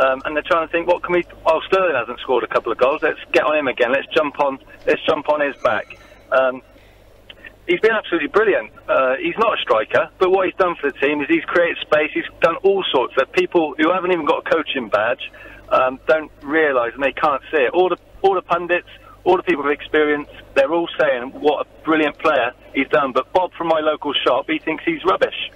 and they're trying to think, what can we... Oh, Sterling hasn't scored a couple of goals. Let's get on him again. Let's jump on his back. He's been absolutely brilliant. He's not a striker, but what he's done for the team is he's created space. He's done all sorts that people who haven't even got a coaching badge don't realise, and they can't see it. All the pundits, all the people with experience, they're all saying what a brilliant player he's done. But Bob from my local shop, he thinks he's rubbish.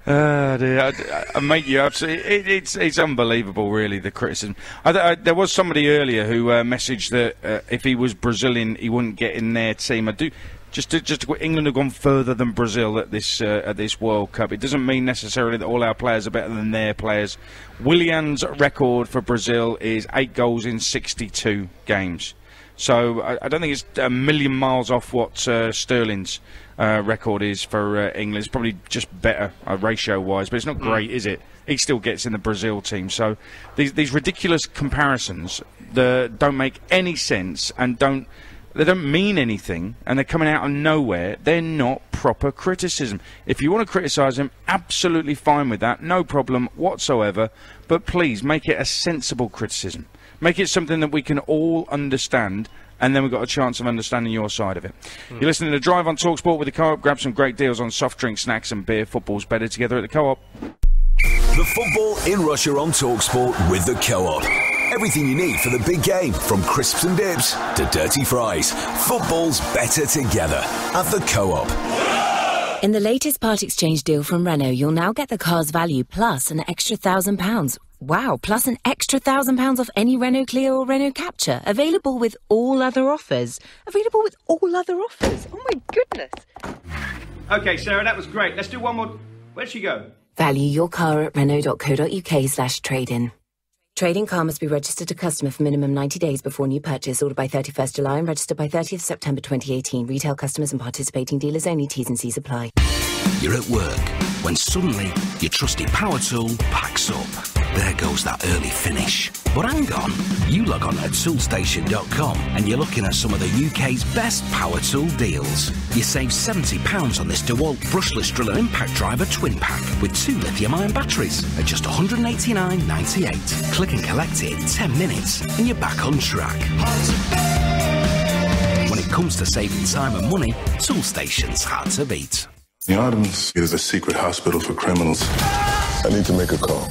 Dear. Mate, you absolutely. It's unbelievable, really, the criticism. There was somebody earlier who messaged that if he was Brazilian, he wouldn't get in their team. England have gone further than Brazil at this World Cup. It doesn't mean necessarily that all our players are better than their players. Willian's record for Brazil is 8 goals in 62 games. So I don't think it's a million miles off what Sterling's record is for England. It's probably just better ratio-wise, but it's not great, is it? He still gets in the Brazil team. So these ridiculous comparisons that don't make any sense and they don't mean anything, and they're coming out of nowhere. They're not proper criticism. If you want to criticise them, absolutely fine with that, no problem whatsoever. But please make it a sensible criticism. Make it something that we can all understand, and then we've got a chance of understanding your side of it. You're listening to Drive on TalkSport with the Co-op. Grab some great deals on soft drinks, snacks and beer. Football's better together at the Co-op. The football in Russia on TalkSport with the Co-op. Everything you need for the big game, from crisps and dips to dirty fries. Football's better together at the Co-op. In the latest part exchange deal from Renault, you'll now get the car's value plus an extra £1,000. Wow, plus an extra £1,000 off any Renault Clio or Renault Captur. Available with all other offers. Oh my goodness. OK, Sarah, that was great. Let's do one more. Where'd she go? Value your car at Renault.co.uk/trade-in. Trade-in car must be registered to customer for minimum 90 days before new purchase. Order by 31st July and registered by 30th September 2018. Retail customers and participating dealers only. T's and C's apply. You're at work when suddenly your trusty power tool packs up. There goes that early finish. But hang on, you log on at toolstation.com and you're looking at some of the UK's best power tool deals. You save £70 on this DeWalt brushless drill and impact driver twin pack with 2 lithium-ion batteries at just £189.98. Click and collect it in 10 minutes and you're back on track. When it comes to saving time and money, Toolstation's hard to beat. The Artemis is a secret hospital for criminals. I need to make a call.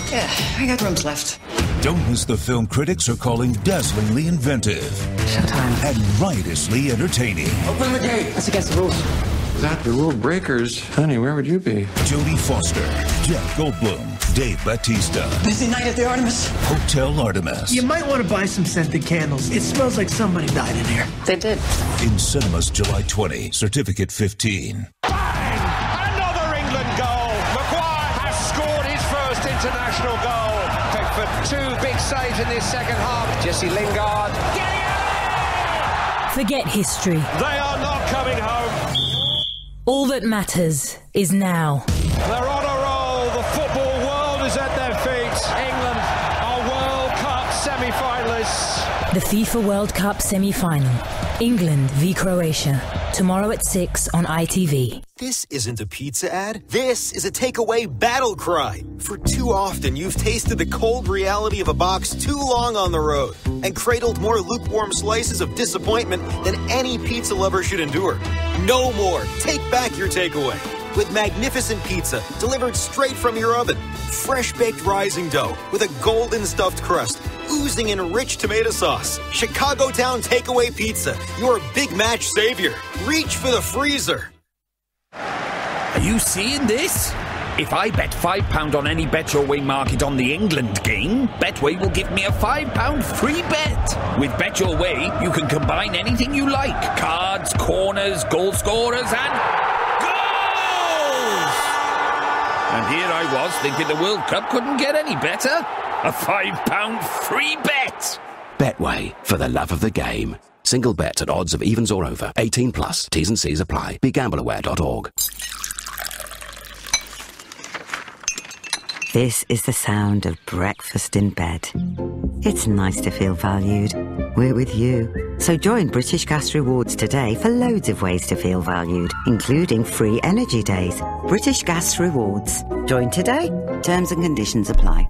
Yeah, I got rooms left. Don't miss the film critics are calling dazzlingly inventive. Showtime. And riotously entertaining. Open the gate. That's against the rules. Without the rule breakers, honey, where would you be? Jodie Foster, Jeff Goldblum, Dave Bautista. Busy night at the Artemis. Hotel Artemis. You might want to buy some scented candles. It smells like somebody died in here. They did. In cinemas July 20, certificate 15. Another England goal. Maguire has scored his first international goal. Pickford, 2 big saves in this second half. Jesse Lingard. Forget history. They are not coming home. All that matters is now. They're on a roll. The football world is at their feet. England are World Cup semi-finalists. The FIFA World Cup semi-final. England v Croatia. Tomorrow at 6 on ITV. This isn't a pizza ad. This is a takeaway battle cry. For too often, you've tasted the cold reality of a box too long on the road and cradled more lukewarm slices of disappointment than any pizza lover should endure. No more. Take back your takeaway with magnificent pizza delivered straight from your oven. Fresh baked rising dough with a golden stuffed crust oozing in rich tomato sauce. Chicago Town Takeaway Pizza, your big match savior. Reach for the freezer. Are you seeing this? If I bet £5 on any Bet Your Way market on the England game, Betway will give me a £5 free bet. With Bet Your Way, you can combine anything you like. Cards, corners, goal scorers and goals! And here I was thinking the World Cup couldn't get any better. A £5 free bet. Betway, for the love of the game. Single bet at odds of evens or over. 18 plus. T's and C's apply. BeGambleAware.org. This is the sound of breakfast in bed. It's nice to feel valued. We're with you. So join British Gas Rewards today for loads of ways to feel valued, including free energy days. British Gas Rewards. Join today. Terms and conditions apply.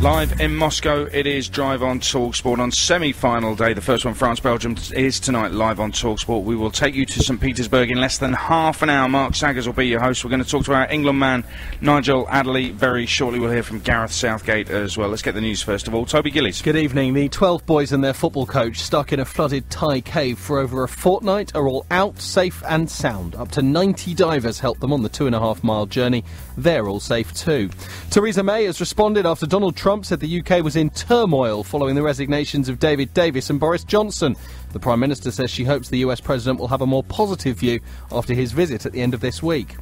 Live in Moscow, it is Drive on TalkSport on semi-final day. The first one, France-Belgium, is tonight live on TalkSport. We will take you to St Petersburg in less than half an hour. Mark Saggers will be your host. We're going to talk to our England man, Nigel Adderley. Very shortly we'll hear from Gareth Southgate as well. Let's get the news first of all. Toby Gillies. Good evening. The 12 boys and their football coach, stuck in a flooded Thai cave for over a fortnight, are all out, safe and sound. Up to 90 divers helped them on the 2.5-mile journey. They're all safe too. Theresa May has responded after Donald Trump said the UK was in turmoil following the resignations of David Davis and Boris Johnson. The Prime Minister says she hopes the US President will have a more positive view after his visit at the end of this week.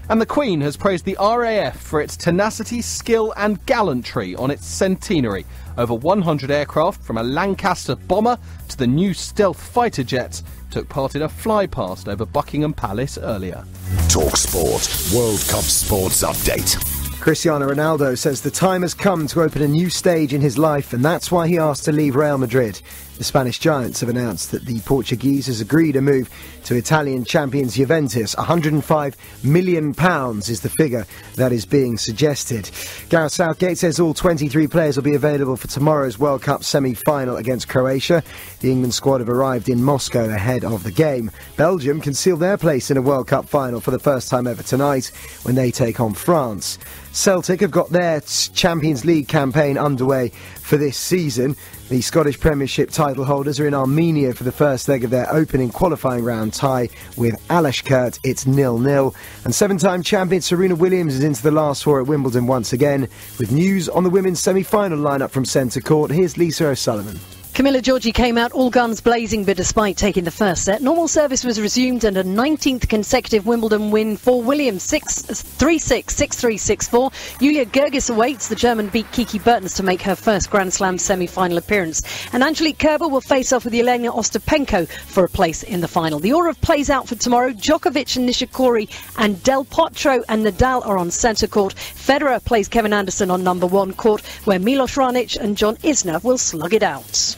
And the Queen has praised the RAF for its tenacity, skill and gallantry on its centenary. Over 100 aircraft, from a Lancaster bomber to the new stealth fighter jets, took part in a fly-past over Buckingham Palace earlier. TalkSport World Cup Sports Update. Cristiano Ronaldo says the time has come to open a new stage in his life, and that's why he asked to leave Real Madrid. The Spanish giants have announced that the Portuguese has agreed a move to Italian champions Juventus. £105 million is the figure that is being suggested. Gareth Southgate says all 23 players will be available for tomorrow's World Cup semi-final against Croatia. The England squad have arrived in Moscow ahead of the game. Belgium can seal their place in a World Cup final for the first time ever tonight when they take on France. Celtic have got their Champions League campaign underway for this season. The Scottish Premiership title holders are in Armenia for the first leg of their opening qualifying round tie with Alashkert. It's 0-0. And seven-time champion Serena Williams is into the last four at Wimbledon once again. With news on the women's semi-final lineup from centre court, here's Lisa O'Sullivan. Camilla Giorgi came out all guns blazing, but despite taking the first set, normal service was resumed and a 19th consecutive Wimbledon win for Williams, 6-3-6, 6-3, 6-4. Julia Gergis awaits. The German beat Kiki Bertens to make her first Grand Slam semi-final appearance. And Angelique Kerber will face off with Elena Ostapenko for a place in the final. The order of plays out for tomorrow: Djokovic and Nishikori and Del Potro and Nadal are on centre court. Federer plays Kevin Anderson on number one court, where Milos Raonic and John Isner will slug it out.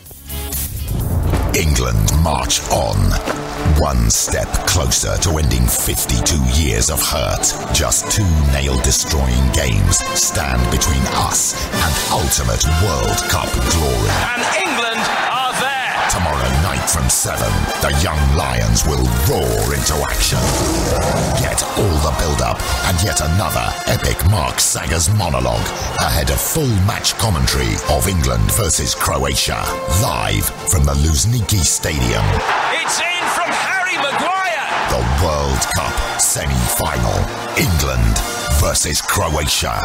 England march on, one step closer to ending 52 years of hurt. Just two nail-destroying games stand between us and ultimate World Cup glory. And England are there! Tomorrow night from 7, the young Lions will roar into action. Get all the build-up and yet another epic Mark Saggers monologue ahead of full match commentary of England versus Croatia, live from the Luzhniki Stadium. It's in from Harry Maguire! The World Cup semi-final, England versus Croatia.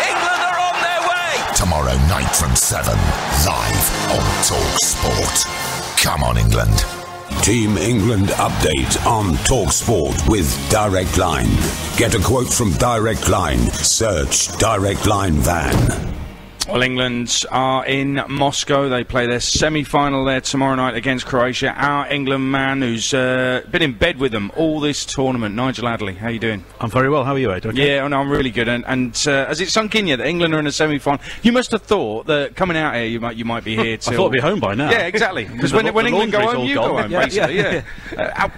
England are on their way! Tomorrow night from 7, live on TalkSport. Come on, England. Team England update on TalkSport with Direct Line. Get a quote from Direct Line. Search Direct Line Van. Well, England are in Moscow. They play their semi-final there tomorrow night against Croatia. Our England man who's been in bed with them all this tournament, Nigel Adderley. How you doing? I'm very well. How are you, Ed? Okay? Yeah, no, I'm really good. And has it sunk in yet that England are in a semi-final? You must have thought that coming out here, you might be here till... I thought I'd be home by now. Yeah, exactly. Because when England go home, you go home, basically. Yeah.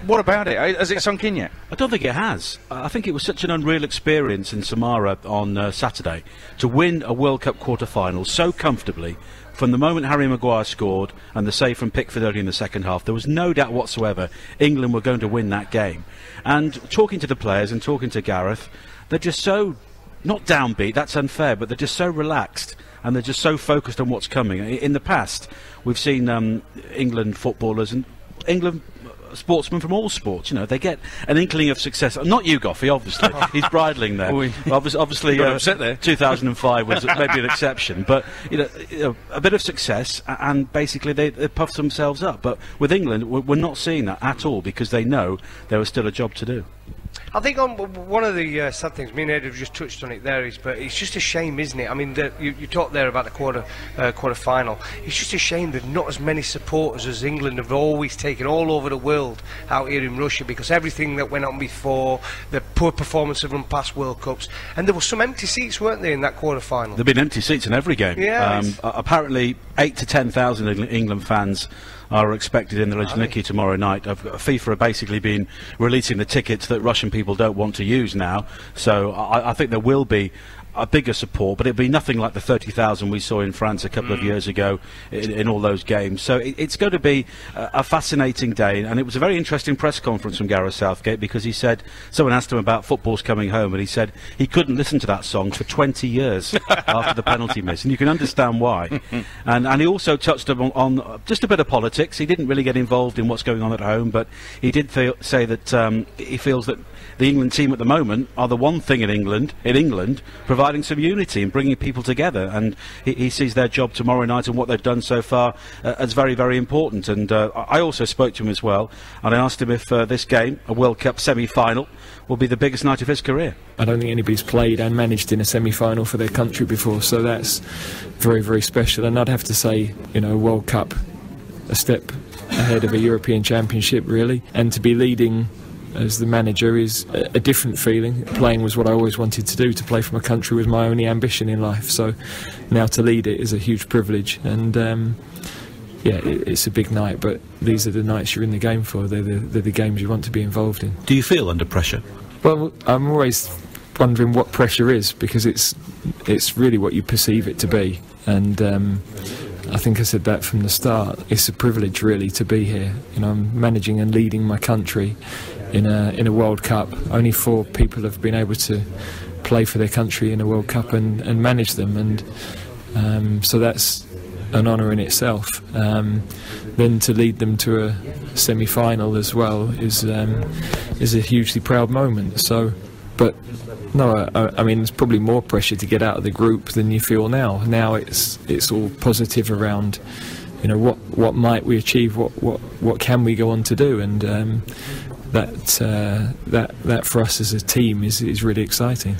What about it? Has it sunk in yet? I don't think it has. I think it was such an unreal experience in Samara on Saturday to win a World Cup quarter-final so comfortably. From the moment Harry Maguire scored and the save from Pickford early in the second half, there was no doubt whatsoever England were going to win that game. And talking to the players and talking to Gareth, they're just so, not downbeat, that's unfair, but they're just so relaxed and they're just so focused on what's coming. In the past, we've seen England footballers and England sportsmen from all sports, they get an inkling of success. Not you, Goffey, obviously. He's bridling there. Obviously, upset there. 2005 was maybe an exception, but a bit of success, and basically they puff themselves up. But with England, we're not seeing that at all because they know there is still a job to do. I think on one of the sad things, me and Ed have just touched on it there, but it's just a shame, isn't it? I mean, you talked there about the quarter final. It's just a shame there's not as many supporters as England have always taken all over the world out here in Russia, because everything that went on before, the poor performance of them past World Cups, and there were some empty seats, weren't there, in that quarter final? There've been empty seats in every game. Yeah, apparently 8 to 10,000 England fans are expected in the Luzhniki tomorrow night. FIFA have basically been releasing the tickets that Russian people don't want to use now, so I think there will be a bigger support, but it'll be nothing like the 30,000 we saw in France a couple of years ago in all those games. So it's going to be a fascinating day, and it was a very interesting press conference from Gareth Southgate, because he said, someone asked him about football's coming home, and he said he couldn't listen to that song for 20 years after the penalty miss, and you can understand why. And he also touched on just a bit of politics. He didn't really get involved in what's going on at home, but he did say that he feels that the England team at the moment are the one thing in England providing some unity and bringing people together, and he sees their job tomorrow night and what they've done so far as very, very important. And I also spoke to him as well, and I asked him if this game, a World Cup semi-final, will be the biggest night of his career. I don't think anybody's played and managed in a semi-final for their country before, so that's very, very special. And I'd have to say, you know, World Cup, a step ahead of a European Championship, really, and to be leading as the manager is a different feeling. Playing was what I always wanted to do. To play from a country was my only ambition in life, so now to lead it is a huge privilege. And yeah, it's a big night, but these are the nights you're in the game for. They're the games you want to be involved in. Do you feel under pressure? Well, I'm always wondering what pressure is, because it's really what you perceive it to be. And I think I said that from the start. It's a privilege, really, to be here. You know, I'm managing and leading my country in a World Cup. Only 4 people have been able to play for their country in a World Cup and manage them, and so that's an honour in itself. Then to lead them to a semi-final as well is a hugely proud moment. So, but no, I mean, there's probably more pressure to get out of the group than you feel now. Now it's all positive around, you know, what might we achieve, what can we go on to do, and that for us as a team is really exciting.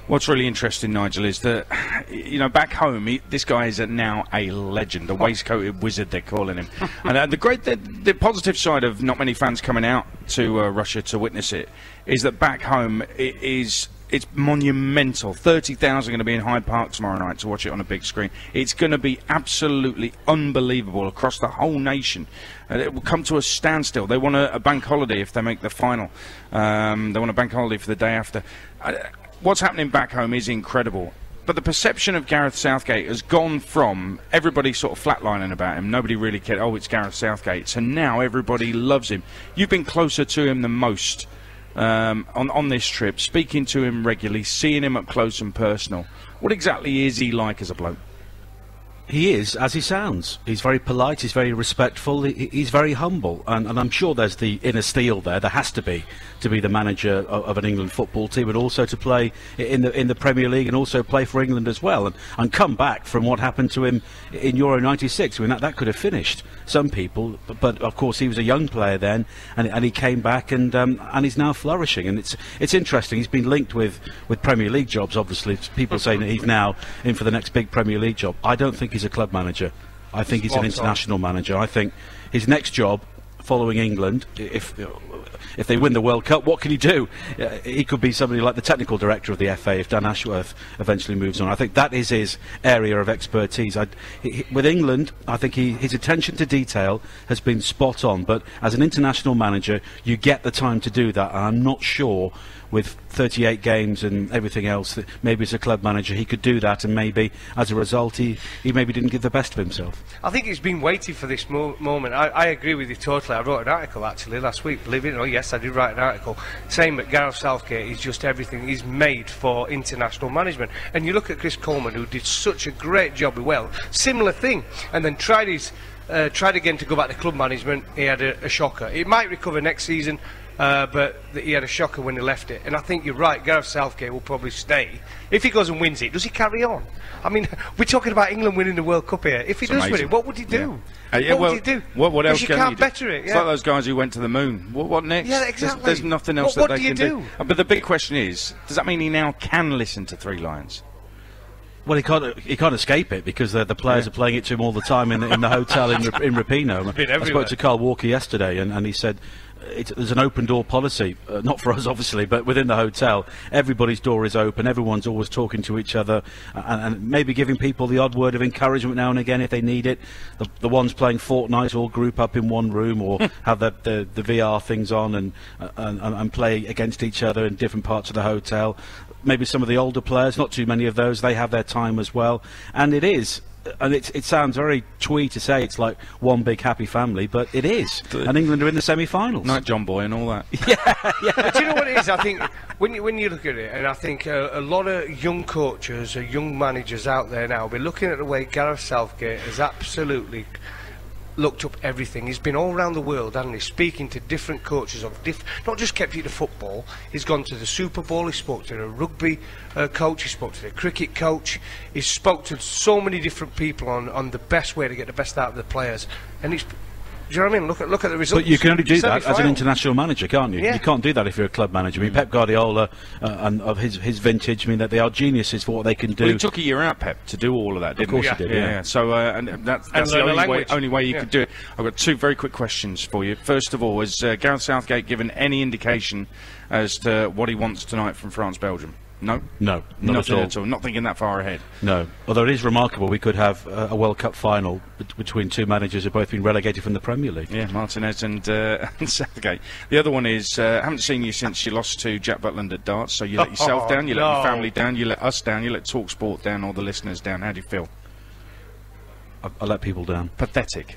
What's really interesting, Nigel, is that, you know, back home, this guy is now a legend, a waistcoated wizard, they're calling him. And the positive side of not many fans coming out to Russia to witness it is that back home it's monumental. 30,000 are going to be in Hyde Park tomorrow night to watch it on a big screen. It's going to be absolutely unbelievable across the whole nation. It will come to a standstill. They want a bank holiday if they make the final. They want a bank holiday for the day after. What's happening back home is incredible. But the perception of Gareth Southgate has gone from everybody sort of flatlining about him, nobody really cared, oh, it's Gareth Southgate, so now everybody loves him. You've been closer to him than most on this trip, speaking to him regularly, seeing him up close and personal. What exactly is he like as a bloke? He is, as he sounds. He's very polite, he's very respectful, he's very humble, and I'm sure there's the inner steel there has to be the manager of an England football team, and also to play in the Premier League and also play for England as well, and come back from what happened to him in Euro 96. I mean, that could have finished some people, but of course he was a young player then, and he came back, and he's now flourishing, and it's interesting. He's been linked with Premier League jobs, obviously. People saying that he's now in for the next big Premier League job. I don't think he's a club manager. I think he's an international manager. I think his next job, following England, if they win the World Cup, what can he do? He could be somebody like the technical director of the FA if Dan Ashworth eventually moves on. I think that is his area of expertise. With England, I think his attention to detail has been spot on, but as an international manager, you get the time to do that, and I'm not sure with 38 games and everything else that maybe as a club manager he could do that, and maybe as a result he maybe didn't give the best of himself. I think he's been waiting for this moment. I agree with you totally. I wrote an article actually last week, believe it or not. Yes, I did write an article saying that Gareth Southgate is just everything. He's made for international management. And you look at Chris Coleman, who did such a great job as well, similar thing, and then tried his tried again to go back to club management. He had a shocker. He might recover next season, but he had a shocker when he left it. And I think you're right, Gareth Southgate will probably stay. If he goes and wins it, does he carry on? I mean, we're talking about England winning the World Cup here. If he does win it, what would he do? What would he do? What else you can can't you do? better it. It's like those guys who went to the moon. What next? Yeah, exactly. There's nothing else what that they do you can do. But the big question is, does that mean he now can listen to Three Lions? Well, he can't escape it because the players are playing it to him all the time in the hotel in Rapino. I spoke to Carl Walker yesterday, and he said there's an open door policy, not for us obviously, but within the hotel, everybody's door is open. Everyone's always talking to each other, and maybe giving people the odd word of encouragement now and again if they need it. The ones playing Fortnite all group up in one room or have the VR things on and play against each other in different parts of the hotel. Maybe some of the older players, not too many of those, they have their time as well. And it is, and it sounds very twee to say it's like one big happy family, but it is. And England are in the semi-finals. Night John Boy and all that. yeah. But do you know what it is? I think when you look at it, and I think a lot of young coaches, young managers out there now, will be looking at the way Gareth Southgate has absolutely looked up everything. He's been all around the world, hasn't he, speaking to different coaches of not just kept you to football. He's gone to the Super Bowl, he spoke to the rugby coach, he spoke to the cricket coach, he spoke to so many different people on the best way to get the best out of the players. And he's, do you know what I mean? Look at the results. But you can only do that as an international manager, can't you? Yeah. You can't do that if you're a club manager. I mean, Pep Guardiola and of his vintage, I mean, that they are geniuses for what they can do. Well, he took a year out, Pep, to do all of that, didn't he? Of course he did, yeah. So, and that's the only way you could do it. I've got two very quick questions for you. First of all, has Gareth Southgate given any indication as to what he wants tonight from France-Belgium? No? No, not at all. Not thinking that far ahead. No. Although it is remarkable, we could have a World Cup final between two managers who've both been relegated from the Premier League. Yeah, Martinez and Southgate. The other one is, I haven't seen you since you lost to Jack Butland at darts, so you let yourself down, you let your family down, you let us down, you let TalkSport down, all the listeners down. How do you feel? I let people down. Pathetic.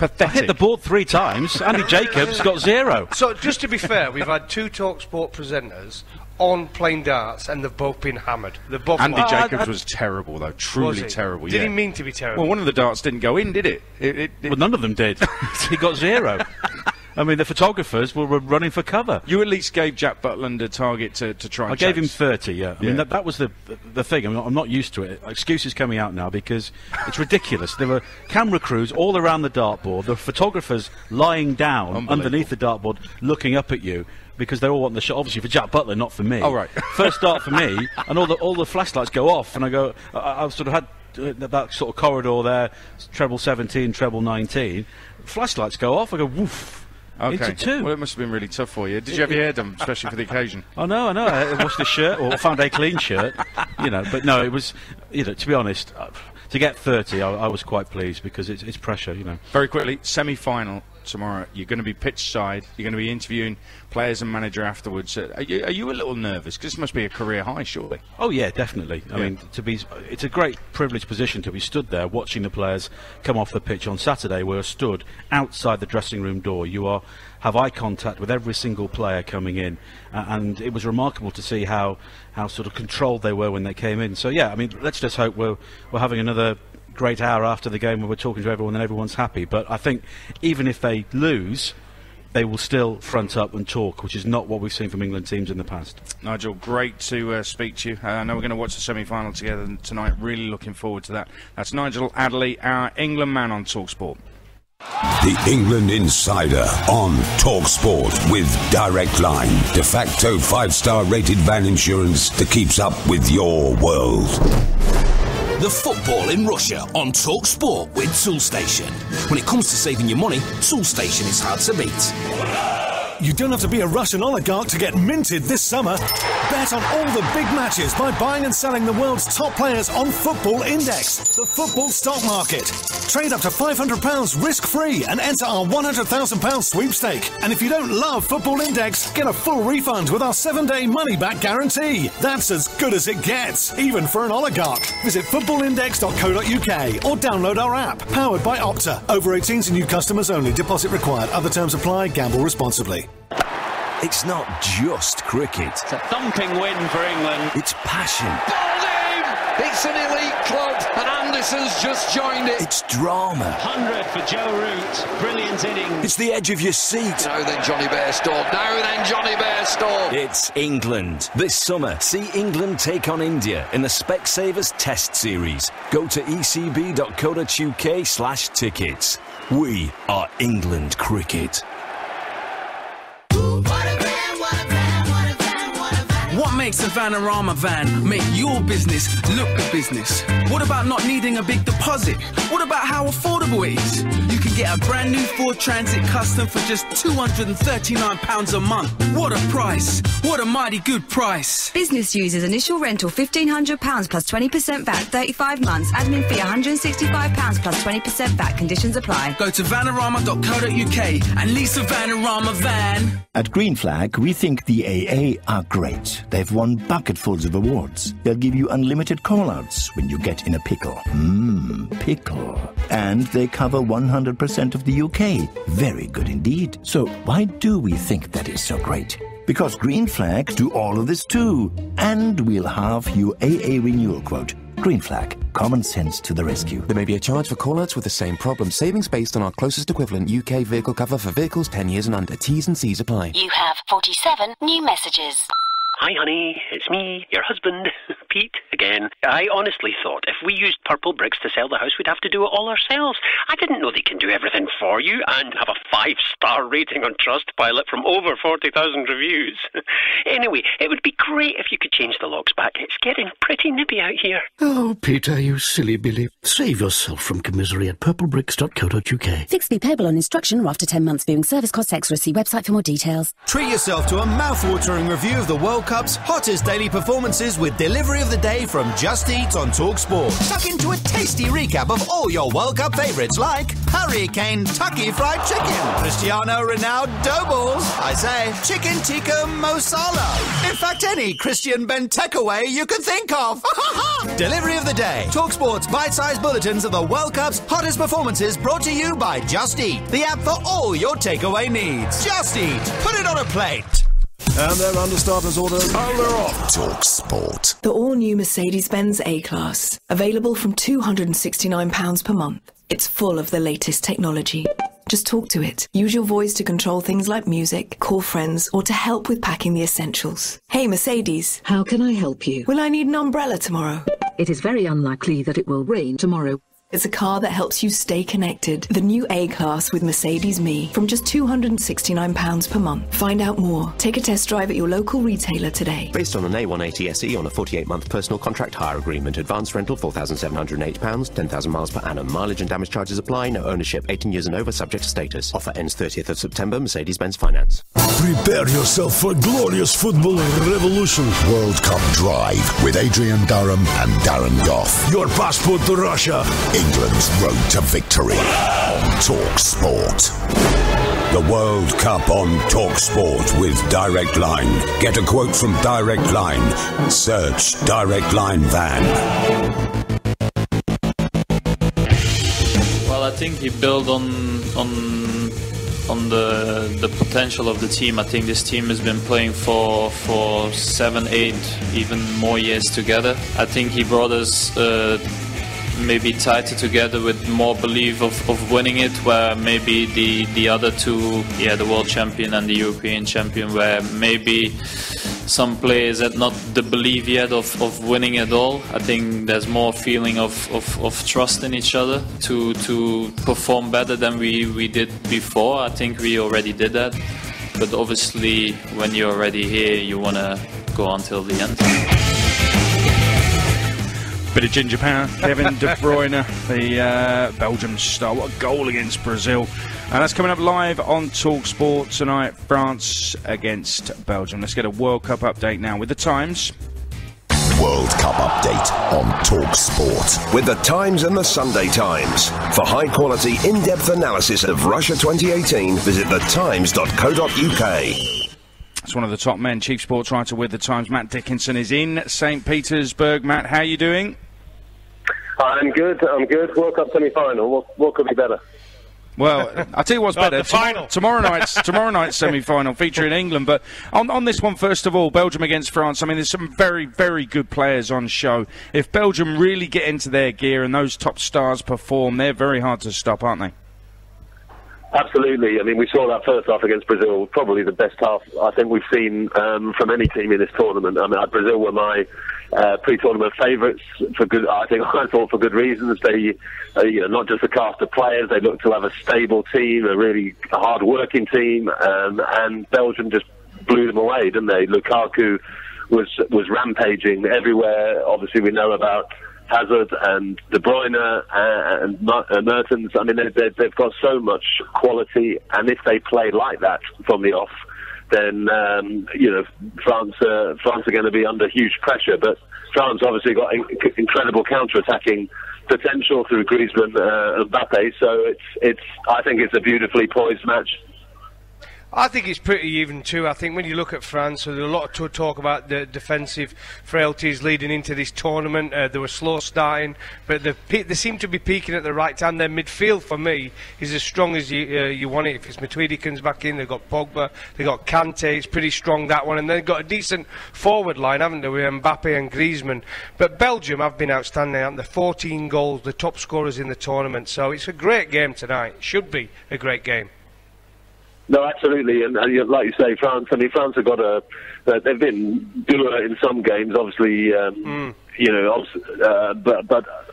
I hit the board 3 times. Andy Jacobs got 0. So, just to be fair, we've had 2 TalkSport presenters on playing darts, and they've both been hammered. Andy Jacobs was terrible, though. Truly terrible. Did he mean to be terrible? Well, one of the darts didn't go in, did it? Well, none of them did. He got 0. I mean, the photographers were running for cover. You at least gave Jack Butland a target to try and I gave him 30, yeah. I mean, that was the thing. I'm not used to it. Excuses coming out now because it's ridiculous. There were camera crews all around the dartboard. There were photographers lying down underneath the dartboard looking up at you because they all want the shot, obviously, for Jack Butland, not for me. Oh, right. First dart for me, and all the flashlights go off, and I go, I've sort of had that sort of corridor there, treble 17, treble 19. Flashlights go off, I go, woof. Okay. Into 2. Well, it must have been really tough for you. Did you have your hair done, especially for the occasion? I know. I washed the shirt, or found a clean shirt, But no, it was, to be honest, to get 30, I was quite pleased because it's pressure, Very quickly, semi-final tomorrow. You're going to be pitch side. You're going to be interviewing players and manager afterwards. Are you a little nervous? Because this must be a career high, surely. Oh yeah, definitely. I mean, it's a great privileged position to be stood there watching the players come off the pitch on Saturday. We're stood outside the dressing room door. You have eye contact with every single player coming in, and it was remarkable to see how sort of controlled they were when they came in. So yeah, I mean, let's just hope we're having another great hour after the game where we're talking to everyone and everyone's happy. But I think even if they lose, they will still front up and talk, which is not what we've seen from England teams in the past. Nigel, great to speak to you. I know we're going to watch the semi-final together tonight. Really looking forward to that. That's Nigel Adderley, our England man on TalkSport. The England Insider on TalkSport with Direct Line, de facto 5-star rated van insurance that keeps up with your world. The football in Russia on TalkSport with Toolstation. When it comes to saving your money, Toolstation is hard to beat. You don't have to be a Russian oligarch to get minted this summer. Bet on all the big matches by buying and selling the world's top players on Football Index, the football stock market. Trade up to £500 risk-free and enter our £100,000 sweepstake. And if you don't love Football Index, get a full refund with our 7-day money-back guarantee. That's as good as it gets, even for an oligarch. Visit footballindex.co.uk or download our app, powered by Opta. Over 18s and new customers only. Deposit required. Other terms apply. Gamble responsibly. It's not just cricket. It's a thumping win for England. It's passion. Bowled in! It's an elite club, and Anderson's just joined it. It's drama. 100 for Joe Root. Brilliant innings. It's the edge of your seat. Now then, Johnny Bairstow. Now then, Johnny Bairstow. It's England. This summer, see England take on India in the Specsavers Test Series. Go to ecb.co.uk/tickets. We are England cricket. What makes a Vanarama van make your business look the business? What about not needing a big deposit? What about how affordable it is? You can get a brand new Ford Transit Custom for just £239 a month. What a price! What a mighty good price! Business users initial rental £1,500 plus 20% VAT, 35 months. Admin fee £165 plus 20% VAT. Conditions apply. Go to vanarama.co.uk and lease a Vanarama van. At Green Flag, we think the AA are great. They've won bucketfuls of awards. They'll give you unlimited call-outs when you get in a pickle. Pickle. And they cover 100% of the UK. Very good indeed. So why do we think that is so great? Because Green Flag do all of this too. And we'll halve your AA renewal quote. Green Flag. Common sense to the rescue. There may be a charge for call-outs with the same problem. Savings based on our closest equivalent UK vehicle cover for vehicles 10 years and under. T's and C's apply. You have 47 new messages. Hi, honey. It's me, your husband, Pete, again. I honestly thought if we used purple bricks to sell the house, we'd have to do it all ourselves. I didn't know they can do everything for you and have a 5-star rating on Trustpilot from over 40,000 reviews. Anyway, it would be great if you could change the locks back. It's getting pretty nippy out here. Oh, Peter, you silly Billy. Save yourself from commisery at purplebricks.co.uk. Fixed fee payable on instruction or after 10 months viewing. Service costs extra. See website for more details. Treat yourself to a mouth-watering review of the World Cup's hottest daily performances with delivery of the day from Just Eat on TalkSport. Tuck into a tasty recap of all your World Cup favourites like Hurricane Kentucky Fried Chicken, Cristiano Ronaldo balls, I say, Chicken Tikka Masala. In fact, any Christian Benteke you can think of. Delivery of the day. TalkSport's bite-sized bulletins of the World Cup's hottest performances brought to you by Just Eat, the app for all your takeaway needs. Just Eat. Put it on a plate. And they're under starters order. And they're off. Talk Sport. The all-new Mercedes-Benz A-Class. Available from £269 per month. It's full of the latest technology. Just talk to it. Use your voice to control things like music, call friends, or to help with packing the essentials. Hey, Mercedes. How can I help you? Will I need an umbrella tomorrow? It is very unlikely that it will rain tomorrow. It's a car that helps you stay connected. The new A-Class with Mercedes Me from just £269 per month. Find out more. Take a test drive at your local retailer today. Based on an A180 SE on a 48-month personal contract hire agreement. Advance rental £4,708, 10,000 miles per annum. Mileage and damage charges apply. No ownership. 18 years and over. Subject to status. Offer ends 30th of September. Mercedes-Benz Finance. Prepare yourself for glorious football revolution. World Cup Drive with Adrian Durham and Darren Goff. Your passport to Russia. England's road to victory on Talk Sport. The World Cup on Talk Sport with Direct Line. Get a quote from Direct Line. Search Direct Line Van. Well, I think he built on the potential of the team. I think this team has been playing for 7, 8, even more years together. I think he brought us maybe tighter together with more belief of winning it, where maybe the other two, the world champion and the European champion, where maybe some players had not the belief yet of winning it all. I think there's more feeling of trust in each other to perform better than we did before. I think we already did that, but obviously when you're already here you want to go until the end. Bit of ginger power, Kevin De Bruyne, the Belgium star. What a goal against Brazil. And that's coming up live on Talk Sport tonight. France against Belgium. Let's get a World Cup update now with the Times. World Cup update on Talk Sport with the Times and the Sunday Times. For high quality, in-depth analysis of Russia 2018, visit thetimes.co.uk. It's one of the top men, chief sports writer with the Times, Matt Dickinson, is in St. Petersburg. Matt, how are you doing? I'm good. World Cup semi-final. What could be better? Well, I'll tell you what's better. The final. Tomorrow night's semi-final featuring England. But on this one, first of all, Belgium against France. I mean, there's some very, very good players on show. If Belgium really get into their gear and those top stars perform, they're very hard to stop, aren't they? Absolutely. I mean, we saw that first half against Brazil, probably the best half I think we've seen from any team in this tournament. I mean, Brazil were my pre-tournament favourites for good. I thought for good reasons. They, not just the cast of players, they looked to have a stable team, a really hard-working team, and Belgium just blew them away, didn't they? Lukaku was rampaging everywhere. Obviously, we know about Hazard and De Bruyne and Mertens. I mean, they've got so much quality, and if they play like that from the off, then France are going to be under huge pressure. But France obviously got incredible counter-attacking potential through Griezmann and Mbappe. So I think it's a beautifully poised match. I think it's pretty even too. I think when you look at France, there's a lot to talk about the defensive frailties leading into this tournament. They were slow starting, but they seem to be peaking at the right time. Their midfield, for me, is as strong as you want it. If it's Matuidi comes back in, they've got Pogba, they've got Kante, it's pretty strong, that one. And they've got a decent forward line, haven't they, with Mbappe and Griezmann. But Belgium have been outstanding, haven't they? 14 goals, the top scorers in the tournament. So it's a great game tonight. It should be a great game. No, absolutely, and like you say, France. I mean, France have got they've been doer in some games, obviously. But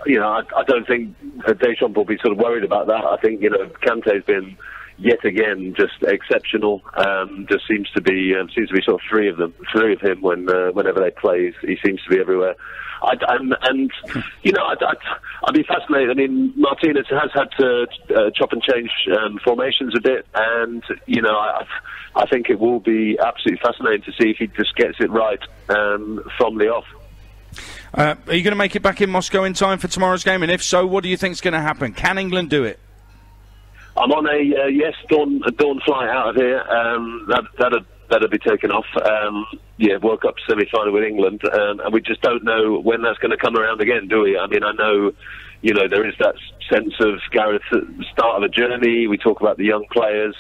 I don't think Deschamps will be sort of worried about that. I think Kante's been yet again just exceptional. Just seems to be sort of three of him whenever they play. He seems to be everywhere. I'd be fascinated. I mean, Martinez has had to chop and change formations a bit, and I think it will be absolutely fascinating to see if he just gets it right from the off. Are you going to make it back in Moscow in time for tomorrow's game? And if so, what do you think is going to happen? Can England do it? I'm on a dawn flight out of here. That'll be taken off. World Cup semi-final with England, and we just don't know when that's going to come around again, do we? I mean, I know, there is that sense of Gareth at the start of a journey. We talk about the young players,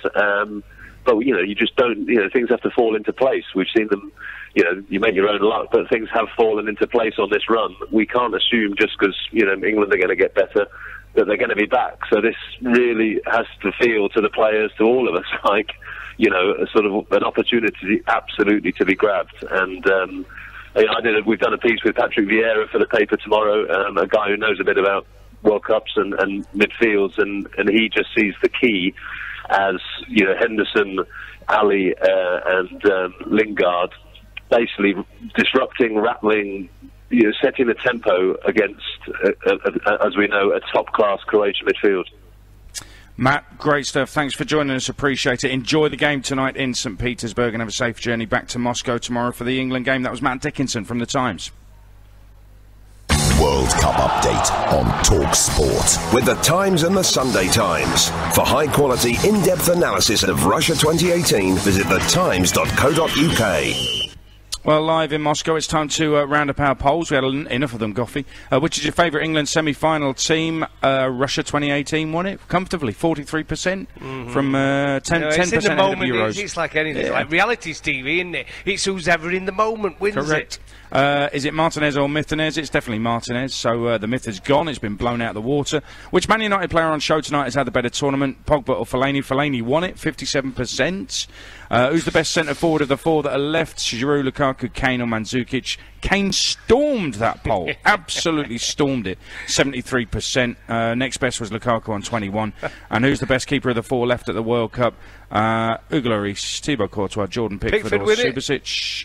but you just don't. Things have to fall into place. We've seen them. You make your own luck, but things have fallen into place on this run. We can't assume just because England are going to get better that they're going to be back. So this really has to feel to the players, to all of us, like a sort of an opportunity absolutely to be grabbed. And we've done a piece with Patrick Vieira for the paper tomorrow, a guy who knows a bit about World Cups and midfields, and he just sees the key as Henderson, Ali, and Lingard basically disrupting, rattling, setting the tempo against, as we know, a top-class Croatian midfield. Matt, great stuff. Thanks for joining us. Appreciate it. Enjoy the game tonight in St. Petersburg and have a safe journey back to Moscow tomorrow for the England game. That was Matt Dickinson from The Times. World Cup update on Talk Sport. With The Times and The Sunday Times. For high-quality, in-depth analysis of Russia 2018, visit thetimes.co.uk. Well, live in Moscow, it's time to round up our polls. We had enough of them, Goffey. Which is your favourite England semi-final team? Russia 2018 won it comfortably, 43% from 10% in the moment, ahead of Euros. It's like anything. It's like reality TV, isn't it? It's who's ever in the moment wins. Correct. It. Is it Martinez or Mythinez? It's definitely Martinez. So the myth is gone. It's been blown out of the water. Which Man United player on show tonight has had the better tournament? Pogba or Fellaini? Fellaini won it, 57%. Who's the best centre forward of the four that are left? Giroud, Lukaku, Kane or Mandzukic? Kane stormed that poll. Absolutely stormed it. 73%. Next best was Lukaku on 21. And who's the best keeper of the four left at the World Cup? Hugo Lloris, Thibaut Courtois, Jordan Pickford or Subasic?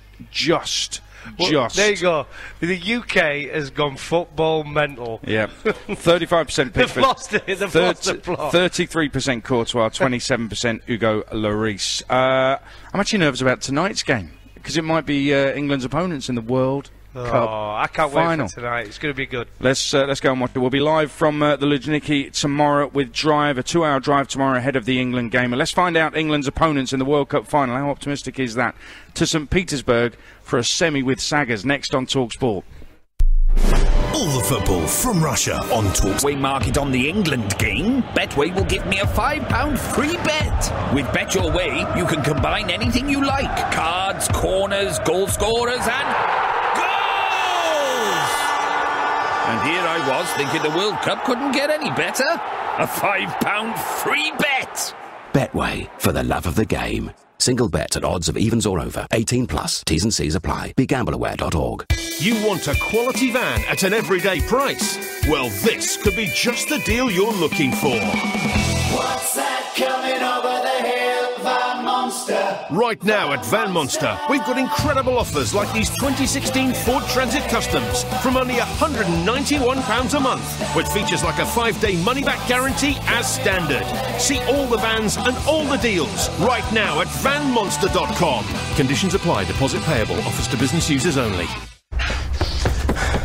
There you go. The UK has gone football mental. Yeah. 35% Pickford. They've lost it. They've lost the plot. 33% Courtois, 27% Hugo Lloris. I'm actually nervous about tonight's game because it might be England's opponents in the World Cup I can't final. wait for tonight. It's going to be good. Let's go and watch it. We'll be live from the Luzhniki tomorrow with Drive, a 2-hour drive tomorrow ahead of the England game. And let's find out England's opponents in the World Cup final. How optimistic is that? To St. Petersburg for a semi with Saggers next on Talk Sport. All the football from Russia on Talks. We mark it on the England game. Betway will give me a £5 free bet. With Bet Your Way, you can combine anything you like. Cards, corners, goal scorers and goals! And here I was thinking the World Cup couldn't get any better. A £5 free bet. Betway, for the love of the game. Single bet at odds of evens or over. 18 plus. T's and C's apply. BeGambleAware.org. You want a quality van at an everyday price? Well, this could be just the deal you're looking for. What's that coming over the hill, Van Monster? Right now at Van Monster, we've got incredible offers like these 2016 Ford Transit Customs from only £191 a month, with features like a 5-day money-back guarantee as standard. See all the vans and all the deals right now at vanmonster.com. Conditions apply. Deposit payable. Offers to business users only.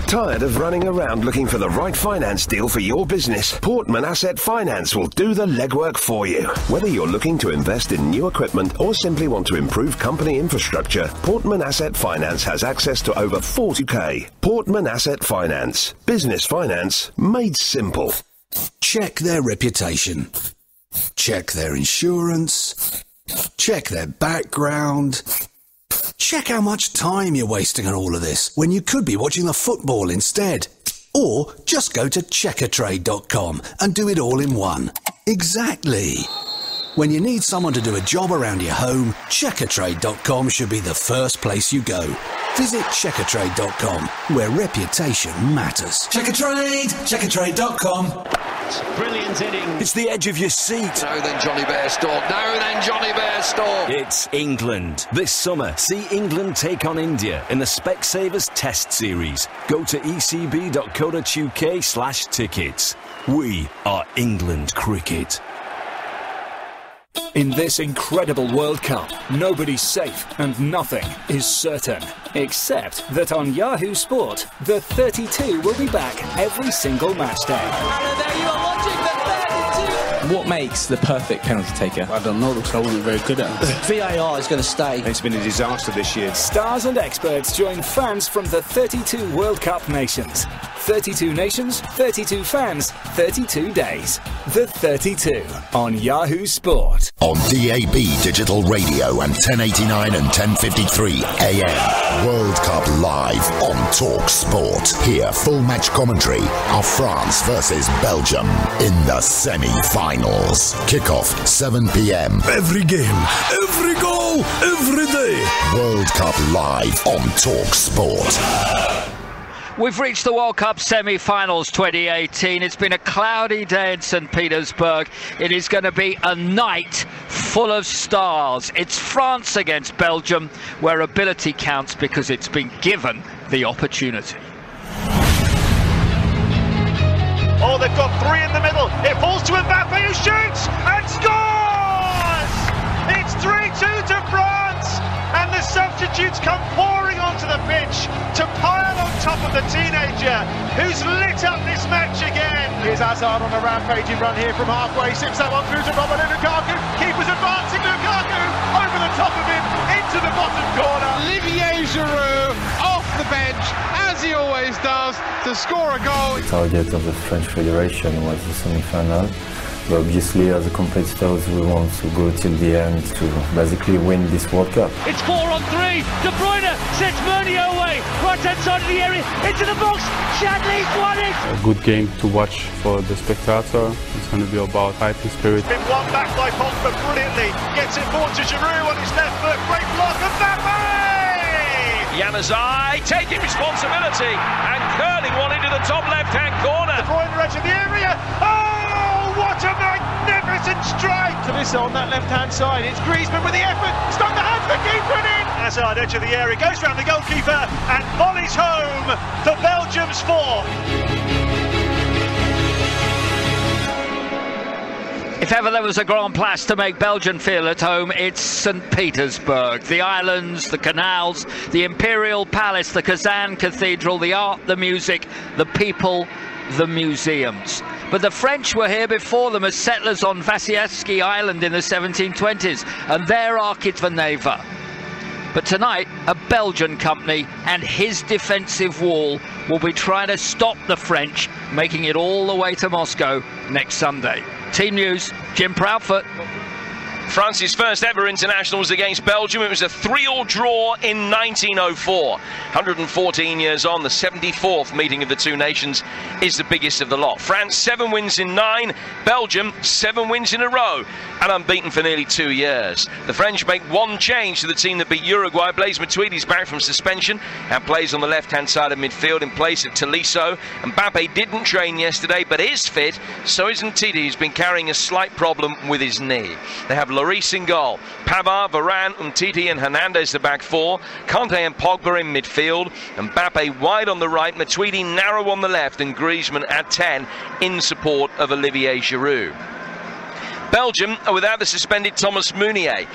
Tired of running around looking for the right finance deal for your business? Portman Asset Finance will do the legwork for you. Whether you're looking to invest in new equipment or simply want to improve company infrastructure, Portman Asset Finance has access to over 40k. Portman Asset Finance. Business finance made simple. Check their reputation. Check their insurance. Check their background. Check how much time you're wasting on all of this when you could be watching the football instead. Or just go to checkertrade.com and do it all in one. Exactly. When you need someone to do a job around your home, checkertrade.com should be the first place you go. Visit checkertrade.com, where reputation matters. Checkertrade! Checkertrade.com. Brilliant inning. It's the edge of your seat. Now then, Johnny Bairstow. Now then, Johnny Bairstow. It's England. This summer, see England take on India in the Specsavers Test Series. Go to ecb.co.uk/tickets. We are England cricket. In this incredible World Cup, nobody's safe and nothing is certain. Except that on Yahoo Sport, the 32 will be back every single match day. And there you are watching the 32! What makes the perfect penalty taker? I don't know, because I wasn't very good at it. VAR is going to stay. It's been a disaster this year. Stars and experts join fans from the 32 World Cup nations. 32 nations, 32 fans, 32 days. The 32 on Yahoo Sport. On DAB Digital Radio and 1089 and 1053 AM. World Cup live on Talk Sport. Hear full match commentary of France versus Belgium in the semi-finals. Kickoff 7 p.m. Every game, every goal, every day. World Cup live on Talk Sport. We've reached the World Cup semi-finals 2018. It's been a cloudy day in St. Petersburg. It is going to be a night full of stars. It's France against Belgium, where ability counts because it's been given the opportunity. Oh, they've got three in the middle. It falls to Mbappe, who shoots and scores! It's 3-2 to France, and the substitutes come pouring onto the pitch to pile on top of the teenager who's lit up this match again. Here's Hazard on a rampaging run here from halfway, sips that one through to Romelu Lukaku. Keeper's advancing, Lukaku over the top of him into the bottom corner. Olivier Giroud off the bench, as he always does, to score a goal. The target of the French Federation was the semi-final. But obviously, as a competitors, we want to go till the end to basically win this World Cup. It's 4-on-3. De Bruyne sets Meunier away. Right-hand side of the area, into the box. Chadley's won it. A good game to watch for the spectator. It's going to be about fighting spirit. Been won back by Pogba brilliantly. Gets it forward to Giroud on his left foot. Great block of Mbappe. Januzaj taking responsibility and curling one into the top left-hand corner. De Bruyne edge of the area. What a magnificent strike! To this on that left-hand side, it's Griezmann with the effort, stuck the hands of the keeper and in! Hazard, edge of the area, goes round the goalkeeper and volleys home for Belgium's 4. If ever there was a Grand Place to make Belgium feel at home, it's St. Petersburg. The islands, the canals, the Imperial Palace, the Kazan Cathedral, the art, the music, the people, the museums. But the French were here before them as settlers on Vassievsky Island in the 1720s, and their Arc de Neva. But tonight, a Belgian company and his defensive wall will be trying to stop the French, making it all the way to Moscow next Sunday. Team News, Jim Proudfoot. France's first ever international was against Belgium. It was a 3-3 draw in 1904. 114 years on, the 74th meeting of the two nations is the biggest of the lot. France 7 wins in 9, Belgium 7 wins in a row, and unbeaten for nearly 2 years. The French make one change to the team that beat Uruguay. Blaise Matuidi's back from suspension and plays on the left-hand side of midfield in place of Tolisso. And Mbappe didn't train yesterday but is fit, so isn't Titi, who's been carrying a slight problem with his knee. They have Lloris in goal, Pavard, Varane, Umtiti and Hernandez the back four, Kanté and Pogba in midfield, and Mbappe wide on the right, Matuidi narrow on the left, and Griezmann at 10 in support of Olivier Giroud. Belgium are without the suspended Thomas Meunier.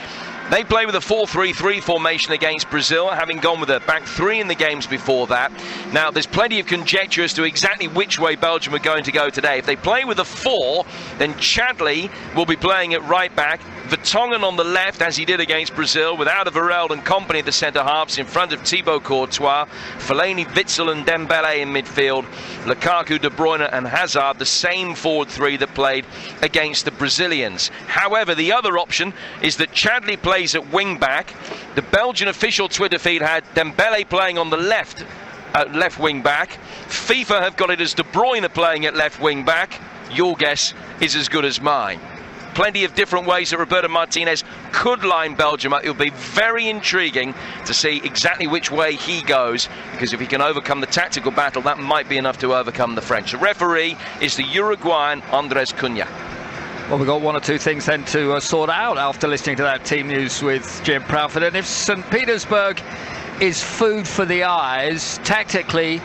They play with a 4-3-3 formation against Brazil, having gone with a back three in the games before that. Now, there's plenty of conjecture as to exactly which way Belgium are going to go today. If they play with a 4, then Chadli will be playing at right back, Vertonghen on the left, as he did against Brazil, with Alderweireld and company at the centre-halves in front of Thibaut Courtois, Fellaini, Witsel and Dembele in midfield, Lukaku, De Bruyne and Hazard, the same forward three that played against the Brazilians. However, the other option is that Chadli plays at wing-back. The Belgian official Twitter feed had Dembele playing on the left wing-back. FIFA have got it as De Bruyne playing at left wing-back. Your guess is as good as mine. Plenty of different ways that Roberto Martinez could line Belgium up. It'll be very intriguing to see exactly which way he goes, because if he can overcome the tactical battle, that might be enough to overcome the French. The referee is the Uruguayan Andres Cunha. Well, we've got one or two things then to sort out after listening to that Team News with Jim Proudfoot. And if St. Petersburg is food for the eyes, tactically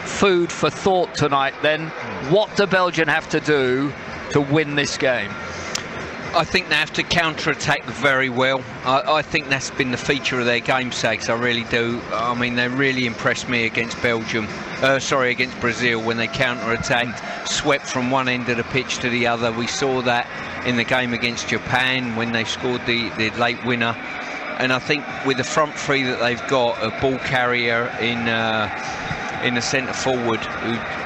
food for thought tonight, then what do Belgium have to do to win this game? I think they have to counter-attack very well. I think that's been the feature of their game, Sags. I really do. I mean, they really impressed me against against Brazil when they counter-attacked, swept from one end of the pitch to the other. We saw that in the game against Japan when they scored the late winner. And I think with the front three that they've got, a ball carrier in the centre forward,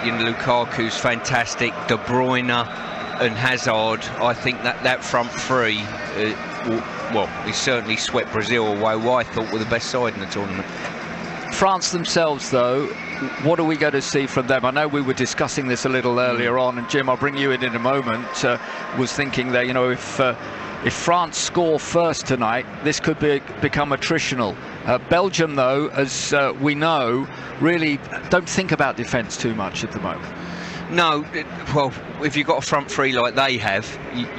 Lukaku's fantastic, De Bruyne and Hazard, I think that front three we certainly swept Brazil away, who I thought were the best side in the tournament. France themselves, though, what are we going to see from them? I know we were discussing this a little earlier on, and Jim, I'll bring you in a moment, was thinking that, if France score first tonight, this could become attritional. Belgium, though, as we know, really don't think about defence too much at the moment. No, well, if you've got a front three like they have,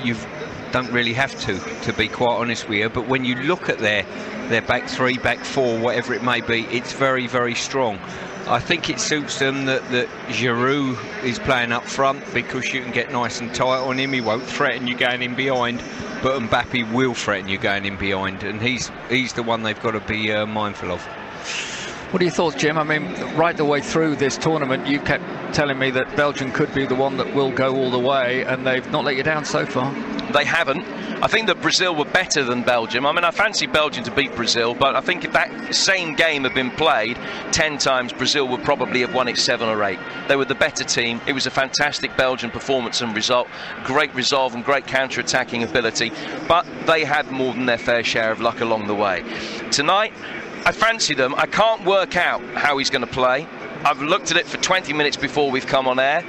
you don't really have to be quite honest with you. But when you look at their back three, back four, whatever it may be, it's very, very strong. I think it suits them that Giroud is playing up front, because you can get nice and tight on him. He won't threaten you going in behind, but Mbappe will threaten you going in behind, and he's the one they've got to be mindful of. What are your thoughts, Jim? I mean, right the way through this tournament, you kept telling me that Belgium could be the one that will go all the way, and they've not let you down so far. They haven't. I think that Brazil were better than Belgium. I mean, I fancy Belgium to beat Brazil, but I think if that same game had been played 10 times, Brazil would probably have won it 7 or 8. They were the better team. It was a fantastic Belgian performance and result. Great resolve and great counter-attacking ability, but they had more than their fair share of luck along the way. Tonight, I fancy them. I can't work out how he's going to play. I've looked at it for 20 minutes before we've come on air,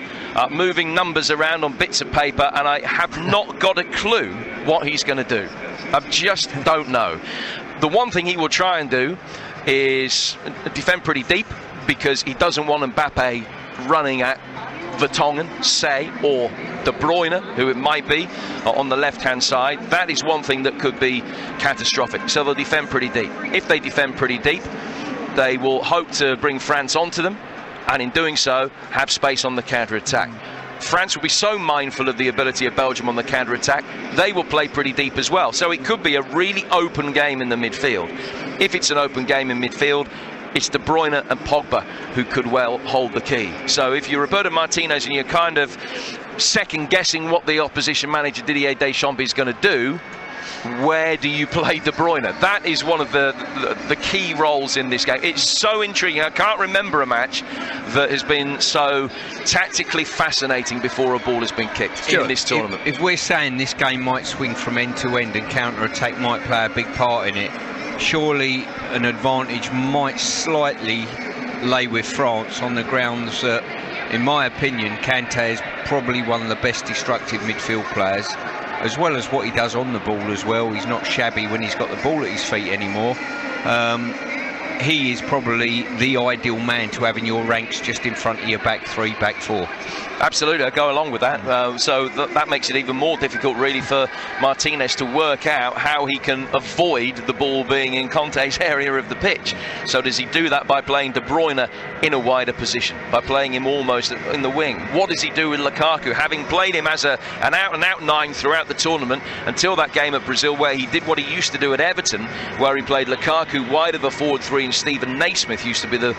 moving numbers around on bits of paper, and I have not got a clue what he's going to do. I just don't know. The one thing he will try and do is defend pretty deep, because he doesn't want Mbappe running at Vertonghen, say, or De Bruyne, who it might be, on the left-hand side. That is one thing that could be catastrophic. So they'll defend pretty deep. If they defend pretty deep, they will hope to bring France onto them, and in doing so, have space on the counter-attack. France will be so mindful of the ability of Belgium on the counter-attack, they will play pretty deep as well. So it could be a really open game in the midfield. If it's an open game in midfield, it's De Bruyne and Pogba who could well hold the key. So if you're Roberto Martinez and you're kind of second-guessing what the opposition manager Didier Deschamps is going to do, where do you play De Bruyne? That is one of the key roles in this game. It's so intriguing. I can't remember a match that has been so tactically fascinating before a ball has been kicked in this tournament. If we're saying this game might swing from end to end and counter-attack might play a big part in it, surely an advantage might slightly lay with France on the grounds that, in my opinion, Kanté is probably one of the best destructive midfield players, as well as what he does on the ball as well. He's not shabby when he's got the ball at his feet anymore. He is probably the ideal man to have in your ranks just in front of your back three, back four. Absolutely, I go along with that. So that makes it even more difficult, really, for Martinez to work out how he can avoid the ball being in Conte's area of the pitch. So does he do that by playing De Bruyne in a wider position, by playing him almost in the wing? What does he do with Lukaku, having played him as an out-and-out 9 throughout the tournament until that game at Brazil, where he did what he used to do at Everton, where he played Lukaku wide of a forward 3 and Stephen Naismith used to be the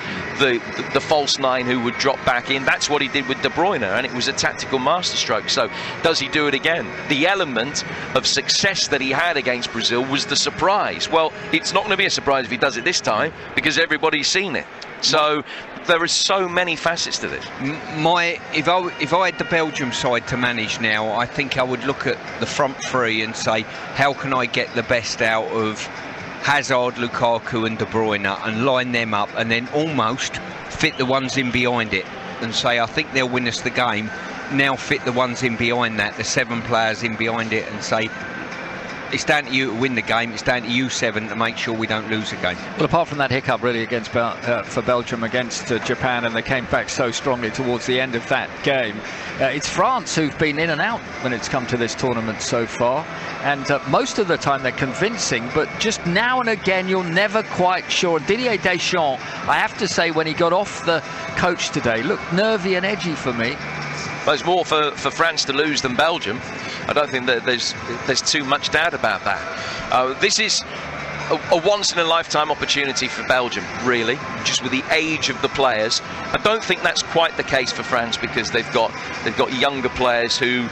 false 9 who would drop back in. That's what he did with De Bruyne, and it was a tactical masterstroke. So does he do it again? The element of success that he had against Brazil was the surprise. Well, it's not going to be a surprise if he does it this time, because everybody's seen it. So there are so many facets to this. If I had the Belgium side to manage now, I think I would look at the front three and say, how can I get the best out of Hazard, Lukaku and De Bruyne, and line them up, and then almost fit the ones in behind it and say, I think they'll win us the game. Now fit the ones in behind that, the 7 players in behind it, and say, it's down to you to win the game, it's down to you 7 to make sure we don't lose the game. Well, apart from that hiccup really against for Belgium against Japan, and they came back so strongly towards the end of that game, it's France who've been in and out when it's come to this tournament so far, and most of the time they're convincing, but just now and again you're never quite sure. Didier Deschamps, I have to say, when he got off the coach today, looked nervy and edgy for me. Well, it's more for France to lose than Belgium. I don't think that there's too much doubt about that. This is a once-in-a-lifetime opportunity for Belgium, really, just with the age of the players. I don't think that's quite the case for France, because they've got younger players who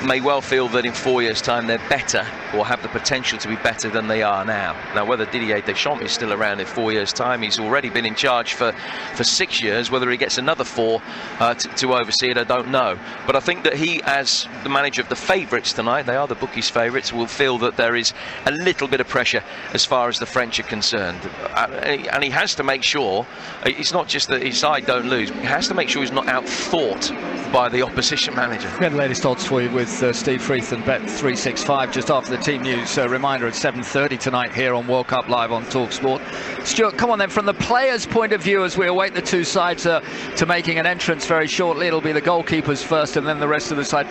may well feel that in 4 years' time they're better, or have the potential to be better than they are now. Now, whether Didier Deschamps is still around in 4 years' time, he's already been in charge for 6 years. Whether he gets another 4 to oversee it, I don't know. But I think that he, as the manager of the favourites tonight, they are the bookies' favourites, will feel that there is a little bit of pressure as far as the French are concerned. And he has to make sure, it's not just that his side don't lose, he has to make sure he's not out-thought by the opposition manager. We had the latest odds for you with Steve Freeth and Bet365 just after the team news. Reminder at 7:30 tonight here on World Cup Live on TalkSport. Stuart, come on then, from the players' point of view, as we await the two sides to making an entrance very shortly. It'll be the goalkeepers first and then the rest of the side.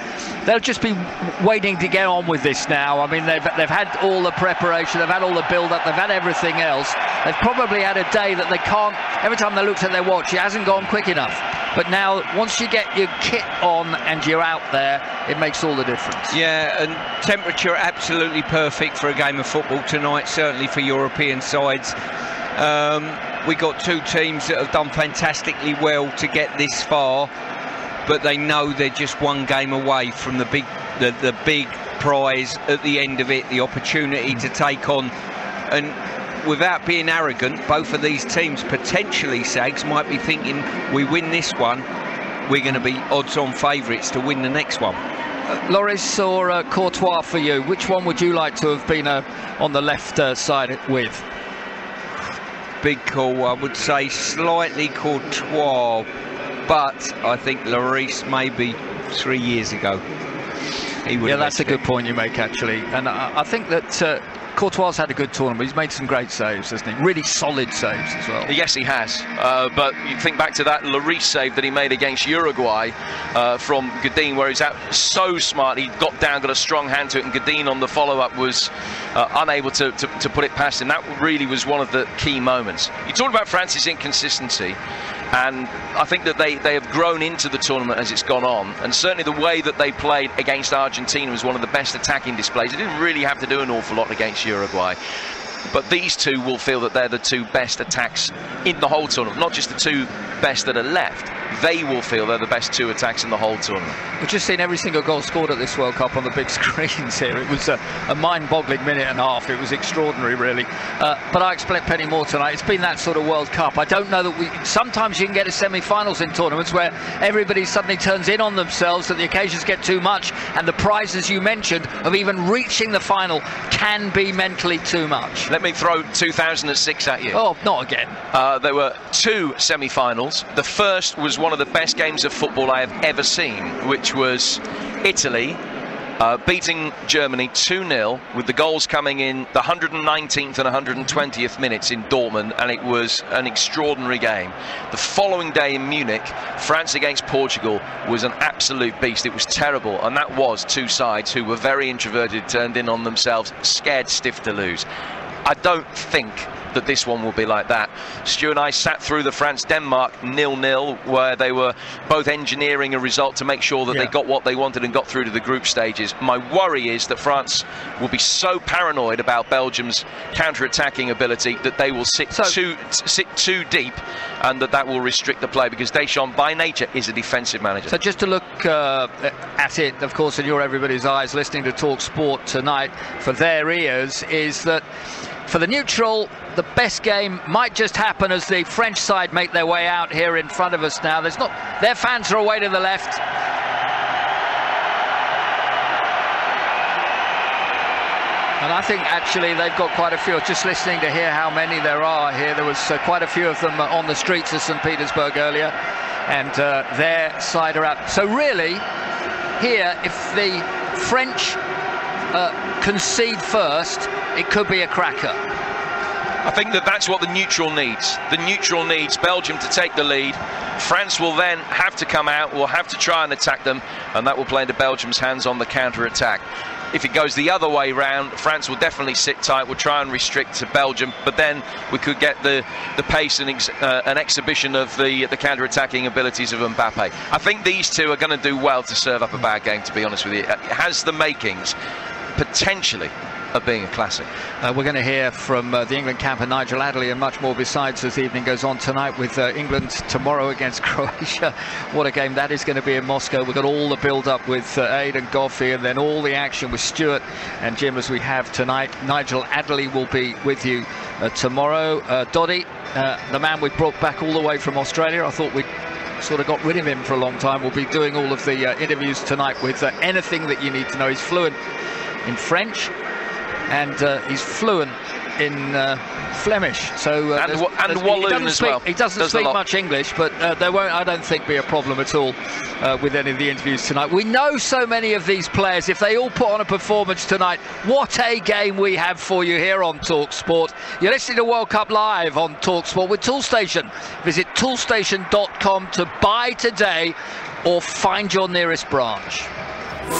They'll just be waiting to get on with this now. I mean, they've had all the preparation, they've had all the build-up, they've had everything else. They've probably had a day that they can't, every time they looked at their watch, it hasn't gone quick enough. But now, once you get your kit on and you're out there, it makes all the difference. Yeah, and temperature absolutely perfect for a game of football tonight, certainly for European sides. We got two teams that have done fantastically well to get this far, but they know they're just one game away from the big prize at the end of it, the opportunity to take on. And without being arrogant, both of these teams potentially, Sags, might be thinking, we win this one, we're going to be odds-on favourites to win the next one. Lloris or Courtois for you? Which one would you like to have been on the left side with? Big call. I would say slightly Courtois, but I think Lloris maybe 3 years ago. Yeah, that's a good point you make, actually. And I think that Courtois had a good tournament. He's made some great saves, hasn't he? Really solid saves as well. Yes, he has. But you think back to that Lloris save that he made against Uruguay from Godin, where he's out so smart. He got down, got a strong hand to it, and Godin on the follow-up was unable to put it past him. That really was one of the key moments. You talked about France's inconsistency, and I think that they have grown into the tournament as it's gone on, and certainly the way that they played against Argentina was one of the best attacking displays. They didn't really have to do an awful lot against Uruguay, but these two will feel that they're the two best attacks in the whole tournament, not just the two best that are left. they will feel they're the best two attacks in the whole tournament. We've just seen every single goal scored at this World Cup on the big screens here. It was a mind-boggling minute and a half. It was extraordinary, really. But I expect plenty more tonight. It's been that sort of World Cup. I don't know that sometimes you can get to semi-finals in tournaments where everybody suddenly turns in on themselves, that the occasions get too much, and the prizes you mentioned of even reaching the final can be mentally too much. Let me throw 2006 at you. Oh, not again. There were two semi-finals. The first was one of the best games of football I have ever seen, which was Italy beating Germany 2-0 with the goals coming in the 119th and 120th minutes in Dortmund, and it was an extraordinary game. The following day in Munich, France against Portugal was an absolute beast. It was terrible, and that was two sides who were very introverted, turned in on themselves, scared stiff to lose. I don't think that this one will be like that. Stu and I sat through the France-Denmark 0-0, where they were both engineering a result to make sure that they got what they wanted and got through to the group stages. My worry is that France will be so paranoid about Belgium's counter-attacking ability that they will sit too deep, and that will restrict the play, because Deschamps by nature is a defensive manager. So just to look at it, of course, in your everybody's eyes, listening to Talk Sport tonight for their ears, is that for the neutral, the best game might just happen as the French side make their way out here in front of us now. Their fans are away to the left. And I think actually they've got quite a few. Just listening to hear how many there are here, there was quite a few of them on the streets of St. Petersburg earlier, and their side are out. So really, here, if the French concede first, it could be a cracker. I think that's what the neutral needs. The neutral needs Belgium to take the lead. France will then have to come out, will have to try and attack them, and that will play into Belgium's hands on the counter-attack. If it goes the other way round, France will definitely sit tight, will try and restrict to Belgium, but then we could get the pace and an exhibition of the counter-attacking abilities of Mbappe. I think these two are going to do well to serve up a bad game, to be honest with you. It has the makings, potentially, of being a classic. We're going to hear from the England camper Nigel Adderley and much more besides as the evening goes on tonight, with England tomorrow against Croatia. What a game that is going to be in Moscow. We've got all the build-up with Aidan Goffey, and then all the action with Stuart and Jim as we have tonight. Nigel Adderley will be with you tomorrow. Doddy, the man we brought back all the way from Australia. I thought we'd sort of got rid of him for a long time. We'll be doing all of the interviews tonight with anything that you need to know. He's fluent in French, and he's fluent in Flemish, so and Walloon as well. He doesn't speak much English, but there won't, I don't think, be a problem at all with any of the interviews tonight. We know so many of these players. If they all put on a performance tonight, what a game we have for you here on Talk Sport. You're listening to World Cup Live on Talk Sport with Toolstation. Visit toolstation.com to buy today or find your nearest branch.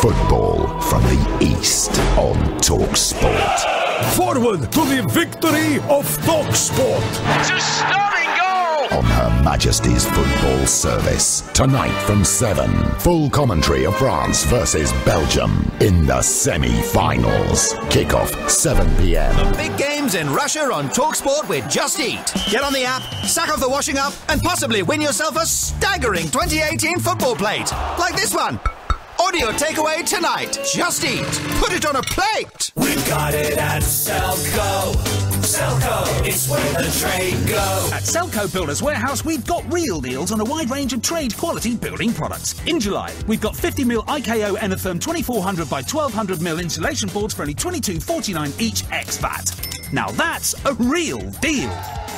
Football from the East on TalkSport. Forward to the victory of TalkSport. It's a stunning goal! On Her Majesty's Football Service. Tonight from 7. Full commentary of France versus Belgium in the semi-finals. Kickoff 7 p.m. The big games in Russia on TalkSport with Just Eat. Get on the app, sack off the washing up, and possibly win yourself a staggering 2018 football plate. Like this one. Audio takeaway tonight. Just Eat. Put it on a plate. We've got it at Selco. Selco, it's where the trade goes. At Selco Builders Warehouse, we've got real deals on a wide range of trade quality building products. In July, we've got 50mm IKO Enotherm 2400 by 1200mm insulation boards for only $22.49 each ex VAT. Now that's a real deal.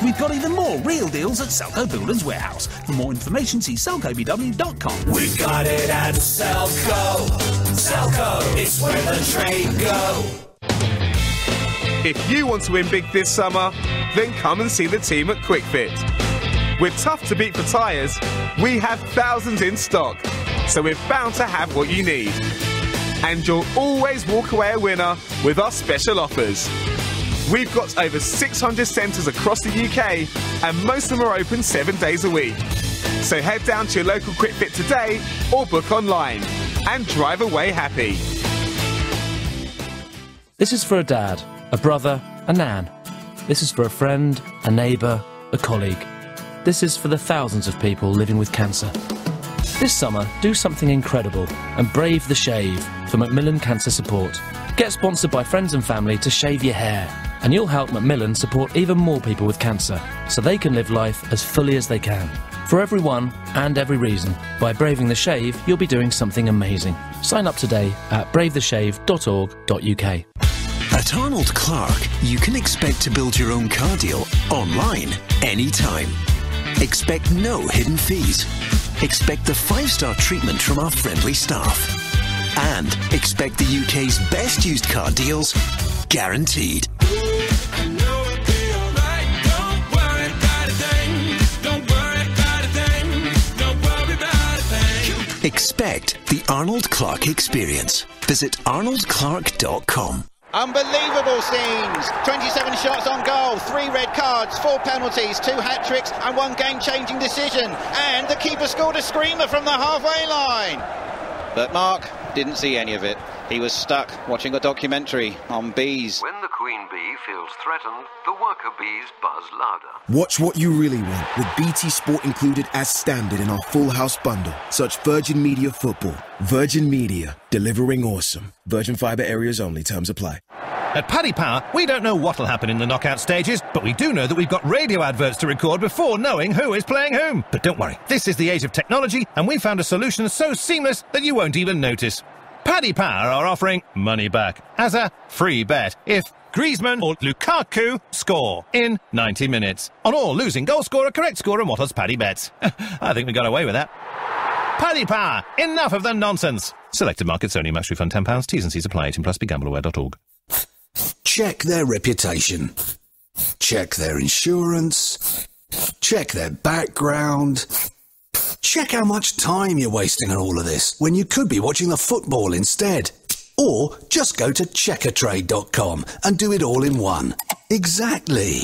We've got even more real deals at Selco Builders Warehouse. For more information, see selcobw.com. We've got it at Selco. Selco, it's where the trade goes. If you want to win big this summer, then come and see the team at QuickFit. We're tough to beat for tyres. We have thousands in stock, so we're bound to have what you need. And you'll always walk away a winner with our special offers. We've got over 600 centres across the UK, and most of them are open 7 days a week. So head down to your local QuickFit today or book online and drive away happy. This is for a dad, a brother, a nan. This is for a friend, a neighbour, a colleague. this is for the thousands of people living with cancer. This summer, do something incredible and brave the shave for Macmillan Cancer Support. Get sponsored by friends and family to shave your hair, and you'll help Macmillan support even more people with cancer, so they can live life as fully as they can. For everyone and every reason, by braving the shave, you'll be doing something amazing. Sign up today at bravetheshave.org.uk. At Arnold Clark, you can expect to build your own car deal online, anytime. Expect no hidden fees. Expect the 5-star treatment from our friendly staff. And expect the UK's best used car deals, guaranteed. Expect the Arnold Clark experience. Visit arnoldclark.com. Unbelievable scenes. 27 shots on goal, 3 red cards, 4 penalties, 2 hat-tricks and 1 game-changing decision. And the keeper scored a screamer from the halfway line. But Mark didn't see any of it. He was stuck watching a documentary on bees. When the queen bee feels threatened, the worker bees buzz louder. Watch what you really want with BT Sport included as standard in our Full House bundle. Search Virgin Media Football. Virgin Media, delivering awesome. Virgin Fibre areas only. Terms apply. At Paddy Power, we don't know what'll happen in the knockout stages, but we do know that we've got radio adverts to record before knowing who is playing whom. But don't worry, this is the age of technology, and we found a solution so seamless that you won't even notice. Paddy Power are offering money back as a free bet if Griezmann or Lukaku score in 90 minutes. On all losing goal scorer, correct score and what odds Paddy bets. I think we got away with that. Paddy Power, enough of the nonsense. Selected markets only, max refund £10, T's and C's apply, 18 plus, begambleaware.org. Check their reputation. Check their insurance. Check their background. Check how much time you're wasting on all of this when you could be watching the football instead. Or just go to checkertrade.com and do it all in one. Exactly.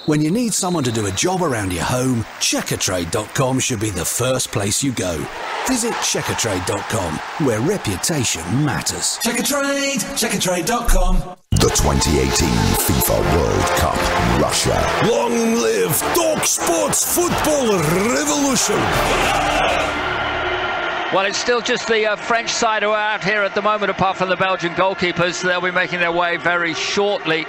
When you need someone to do a job around your home, checkertrade.com should be the first place you go. Visit checkertrade.com, where reputation matters. Checkertrade, checkertrade.com. The 2018 FIFA World Cup, Russia. Long live Talk Sports Football Revolution! Well, it's still just the French side who are out here at the moment, apart from the Belgian goalkeepers. They'll be making their way very shortly.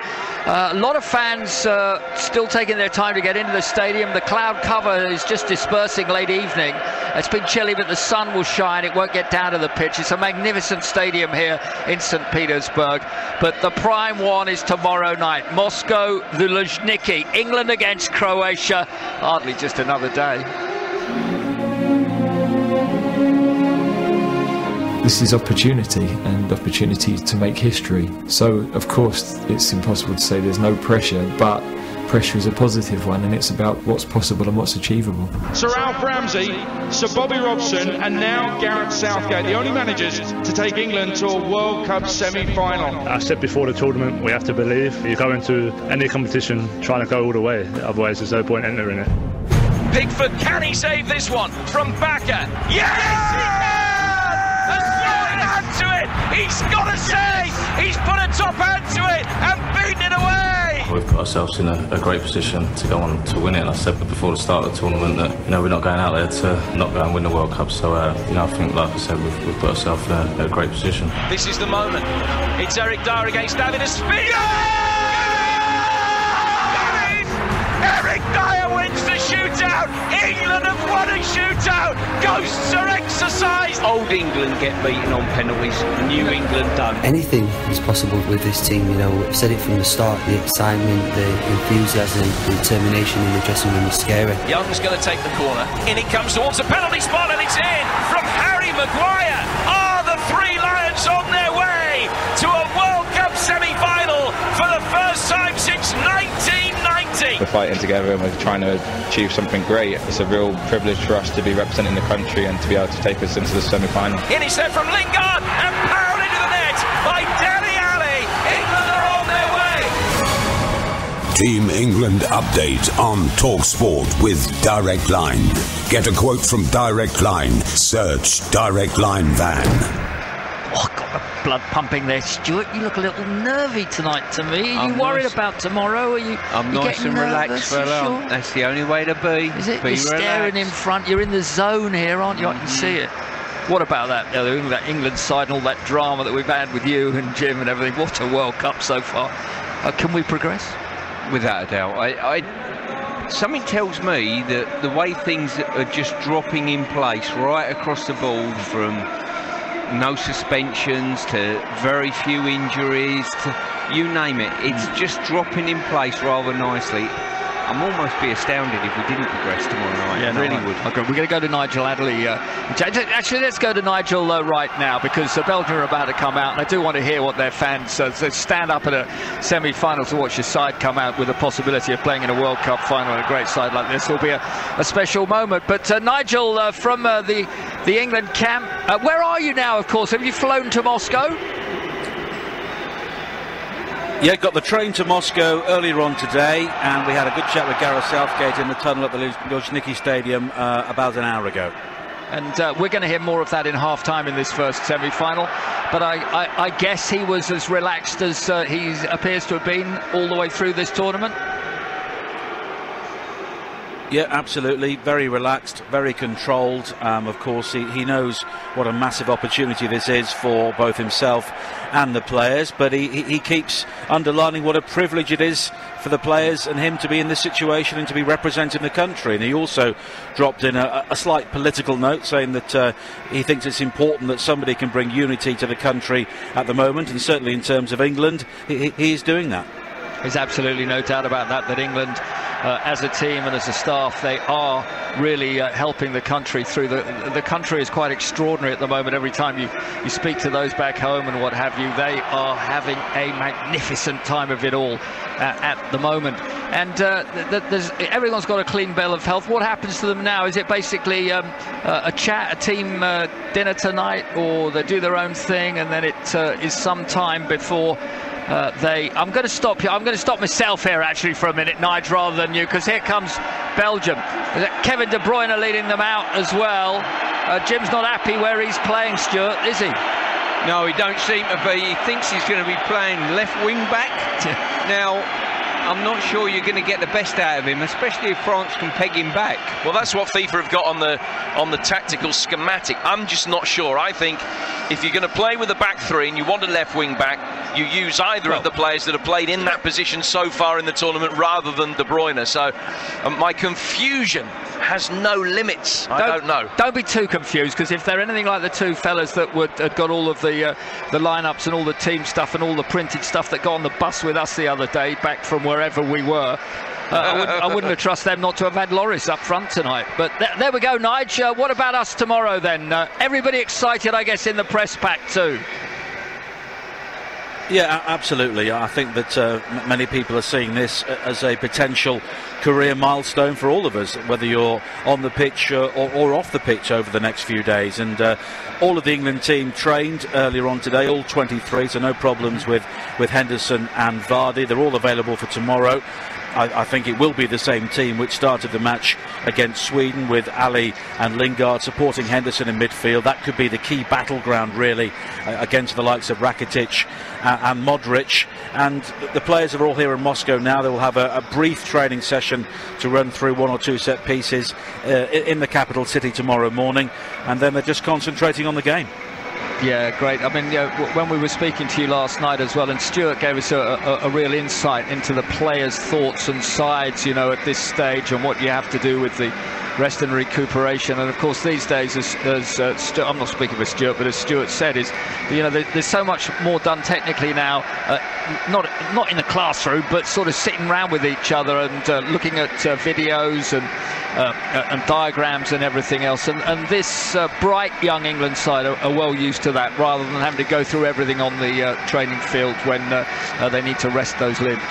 A lot of fans still taking their time to get into the stadium. The cloud cover is just dispersing late evening. It's been chilly, but the sun will shine. It won't get down to the pitch. It's a magnificent stadium here in St. Petersburg. But the prime one is tomorrow night. Moscow, the Luzhniki. England against Croatia. Hardly just another day. This is opportunity, and opportunity to make history. So, of course, it's impossible to say there's no pressure, but pressure is a positive one, and it's about what's possible and what's achievable. Sir Alf Ramsey, Sir Bobby Robson, and now Gareth Southgate, the only managers to take England to a World Cup semi-final. I said before the tournament, we have to believe. You go into any competition trying to go all the way, otherwise there's no point entering it. Pickford, can he save this one from Bakker? Yes, he can! To it, he's got to say he's put a top hand to it and beaten it away. We've put ourselves in a great position to go on to win it. And I said before the start of the tournament that we're not going out there to not go and win the World Cup. So I think, like I said, we've put ourselves in a great position. This is the moment. It's Eric Dyer against David Ospina. Eric Dyer wins the shootout. England have won a shootout. Ghosts are exercised. Old England get beaten on penalties. New England don't. Anything is possible with this team. I've said it from the start. The excitement, the enthusiasm, the determination in the dressing room is scary. Young's going to take the corner. In it comes towards the penalty spot, and it's in from Harry Maguire. Are the Three Lions on their way to a World Cup semi-final for the first time since 1990? We're fighting together and we're trying to achieve something great. It's a real privilege for us to be representing the country and to be able to take us into the semi-final. In it's there from Lingard and powered into the net by Dele Alli. England are on their way. Team England update on TalkSport with Direct Line. Get a quote from Direct Line. Search Direct Line Van. Oh, God. blood pumping there. Stuart, you look a little nervy tonight to me. Are you worried about tomorrow? Are you? I'm nice and relaxed, fella. Sure? That's the only way to be. Is it? Be You're staring in front. You're in the zone here, aren't you? I can see it. What about that England side and all that drama that we've had with you and Jim and everything? What a World Cup so far. Can we progress? Without a doubt. Something tells me that the way things are just dropping in place right across the board, from no suspensions to very few injuries to you name it, it's just dropping in place rather nicely. I'm almost be astounded if we didn't progress tomorrow night. Yeah, really would. Okay, we're going to go to Nigel Adderley. Actually, let's go to Nigel right now, because Belgium are about to come out, and I do want to hear what their fans stand up at a semi-final to watch your side come out with the possibility of playing in a World Cup final. A great side like this will be a special moment. But Nigel, from the England camp, where are you now? Of course, have you flown to Moscow? Yeah, got the train to Moscow earlier on today, and we had a good chat with Gareth Southgate in the tunnel at the Luzhniki Stadium about an hour ago. And we're going to hear more of that in half-time in this first semi-final. But I guess he was as relaxed as he appears to have been all the way through this tournament. Yeah, absolutely. Very relaxed, very controlled. Of course, he knows what a massive opportunity this is for both himself and the players, but he keeps underlining what a privilege it is for the players and him to be in this situation and to be representing the country. And he also dropped in a slight political note, saying that he thinks it's important that somebody can bring unity to the country at the moment, and certainly in terms of England, he is doing that. There's absolutely no doubt about that England, as a team and as a staff, they are really helping the country through. The country is quite extraordinary at the moment. Every time you speak to those back home and what have you, they are having a magnificent time of it all at the moment. And everyone's got a clean bill of health. What happens to them now? Is it basically a chat, a team dinner tonight, or they do their own thing, and then it is some time before I'm going to stop you. I'm going to stop myself here actually for a minute, Nigel, rather than you, because here comes Belgium. Kevin De Bruyne leading them out as well. Jim's not happy where he's playing, Stuart, is he? No, he don't seem to be. He thinks he's going to be playing left wing back. Now, I'm not sure you're going to get the best out of him, especially if France can peg him back. Well, that's what FIFA have got on the tactical schematic. I'm just not sure. I think if you're going to play with a back three and you want a left wing back, you use either of the players that have played in that position so far in the tournament rather than De Bruyne. So my confusion has no limits. I don't know. Don't be too confused, because if they're anything like the two fellas that had got all of the lineups and all the team stuff and all the printed stuff that got on the bus with us the other day back from wherever we were, I wouldn't have trusted them not to have had Loris up front tonight. But there we go, Nigel. What about us tomorrow then? Everybody excited, I guess, in the press pack too. Yeah, absolutely. I think that many people are seeing this as a potential career milestone for all of us, whether you're on the pitch or off the pitch over the next few days. And all of the England team trained earlier on today, all 23, so no problems with Henderson and Vardy. They're all available for tomorrow. I think it will be the same team which started the match against Sweden, with Ali and Lingard supporting Henderson in midfield. That could be the key battleground, really, against the likes of Rakitic and Modric. And the players are all here in Moscow now. They will have a brief training session to run through one or two set pieces in the capital city tomorrow morning, and then they're just concentrating on the game. Yeah, great. I mean, when we were speaking to you last night as well, and Stuart gave us a real insight into the players' thoughts and sides, at this stage, and what you have to do with the rest and recuperation. And of course, these days, as I'm not speaking for Stuart, but as Stuart said, there's so much more done technically now, not in the classroom, but sort of sitting around with each other and looking at videos and diagrams and everything else. And this bright young England side are well used to that, rather than having to go through everything on the training field when they need to rest those limbs.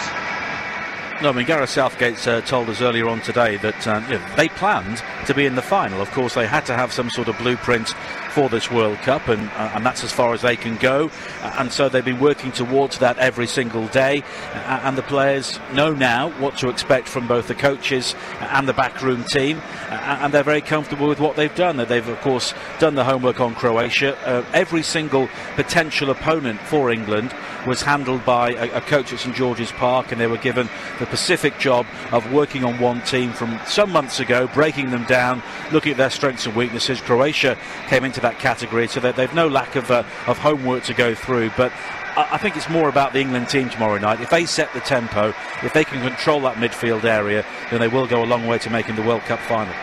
No, I mean, Gareth Southgate's told us earlier on today that they planned to be in the final. Of course, they had to have some sort of blueprint for this World Cup, and that's as far as they can go. And so they've been working towards that every single day. And the players know now what to expect from both the coaches and the backroom team. And they're very comfortable with what they've done. They've, of course, done the homework on Croatia. Every single potential opponent for England was handled by a coach at St George's Park, and they were given the specific job of working on one team from some months ago, breaking them down, looking at their strengths and weaknesses. Croatia came into that category, so that they've no lack of homework to go through. But I think it's more about the England team tomorrow night. If they set the tempo, if they can control that midfield area, then they will go a long way to making the World Cup final.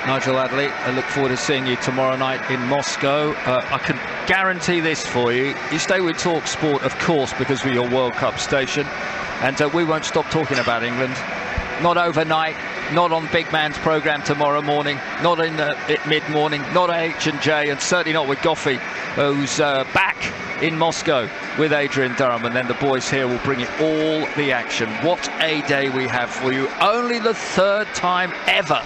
Nigel Adderley, I look forward to seeing you tomorrow night in Moscow. I can guarantee this for you. You stay with Talk Sport, of course, because we're your World Cup station. And we won't stop talking about England. Not overnight, not on Big Man's programme tomorrow morning, not in mid-morning, not at H&J, and certainly not with Goffey, who's back in Moscow with Adrian Durham, and then the boys here will bring you all the action. What a day we have for you. Only the third time ever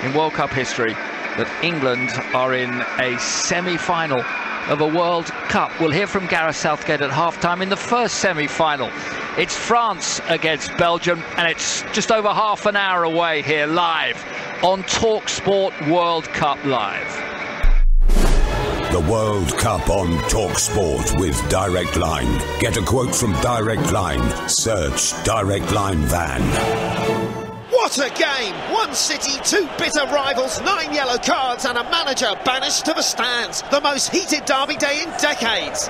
in World Cup history that England are in a semi-final of a World Cup. We'll hear from Gareth Southgate at half-time in the first semi-final. It's France against Belgium, and it's just over half an hour away here live on Talk Sport World Cup Live. The World Cup on Talk Sport with Direct Line. Get a quote from Direct Line. Search Direct Line Van. What a game! One city, two bitter rivals, 9 yellow cards and a manager banished to the stands. The most heated derby day in decades.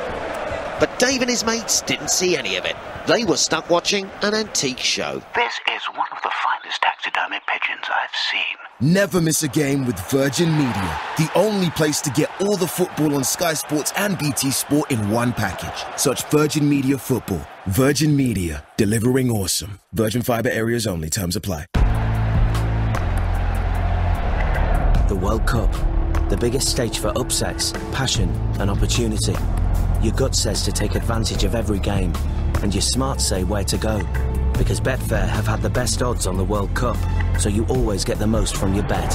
But Dave and his mates didn't see any of it. They were stuck watching an antique show. This is one of the finest taxidermy pigeons I've seen. Never miss a game with Virgin Media, the only place to get all the football on Sky Sports and BT Sport in one package. Search Virgin Media Football. Virgin Media, delivering awesome. Virgin Fibre areas only. Terms apply. The World Cup, the biggest stage for upsets, passion and opportunity. Your gut says to take advantage of every game, and your smarts say where to go. Because Betfair have had the best odds on the World Cup, so you always get the most from your bet.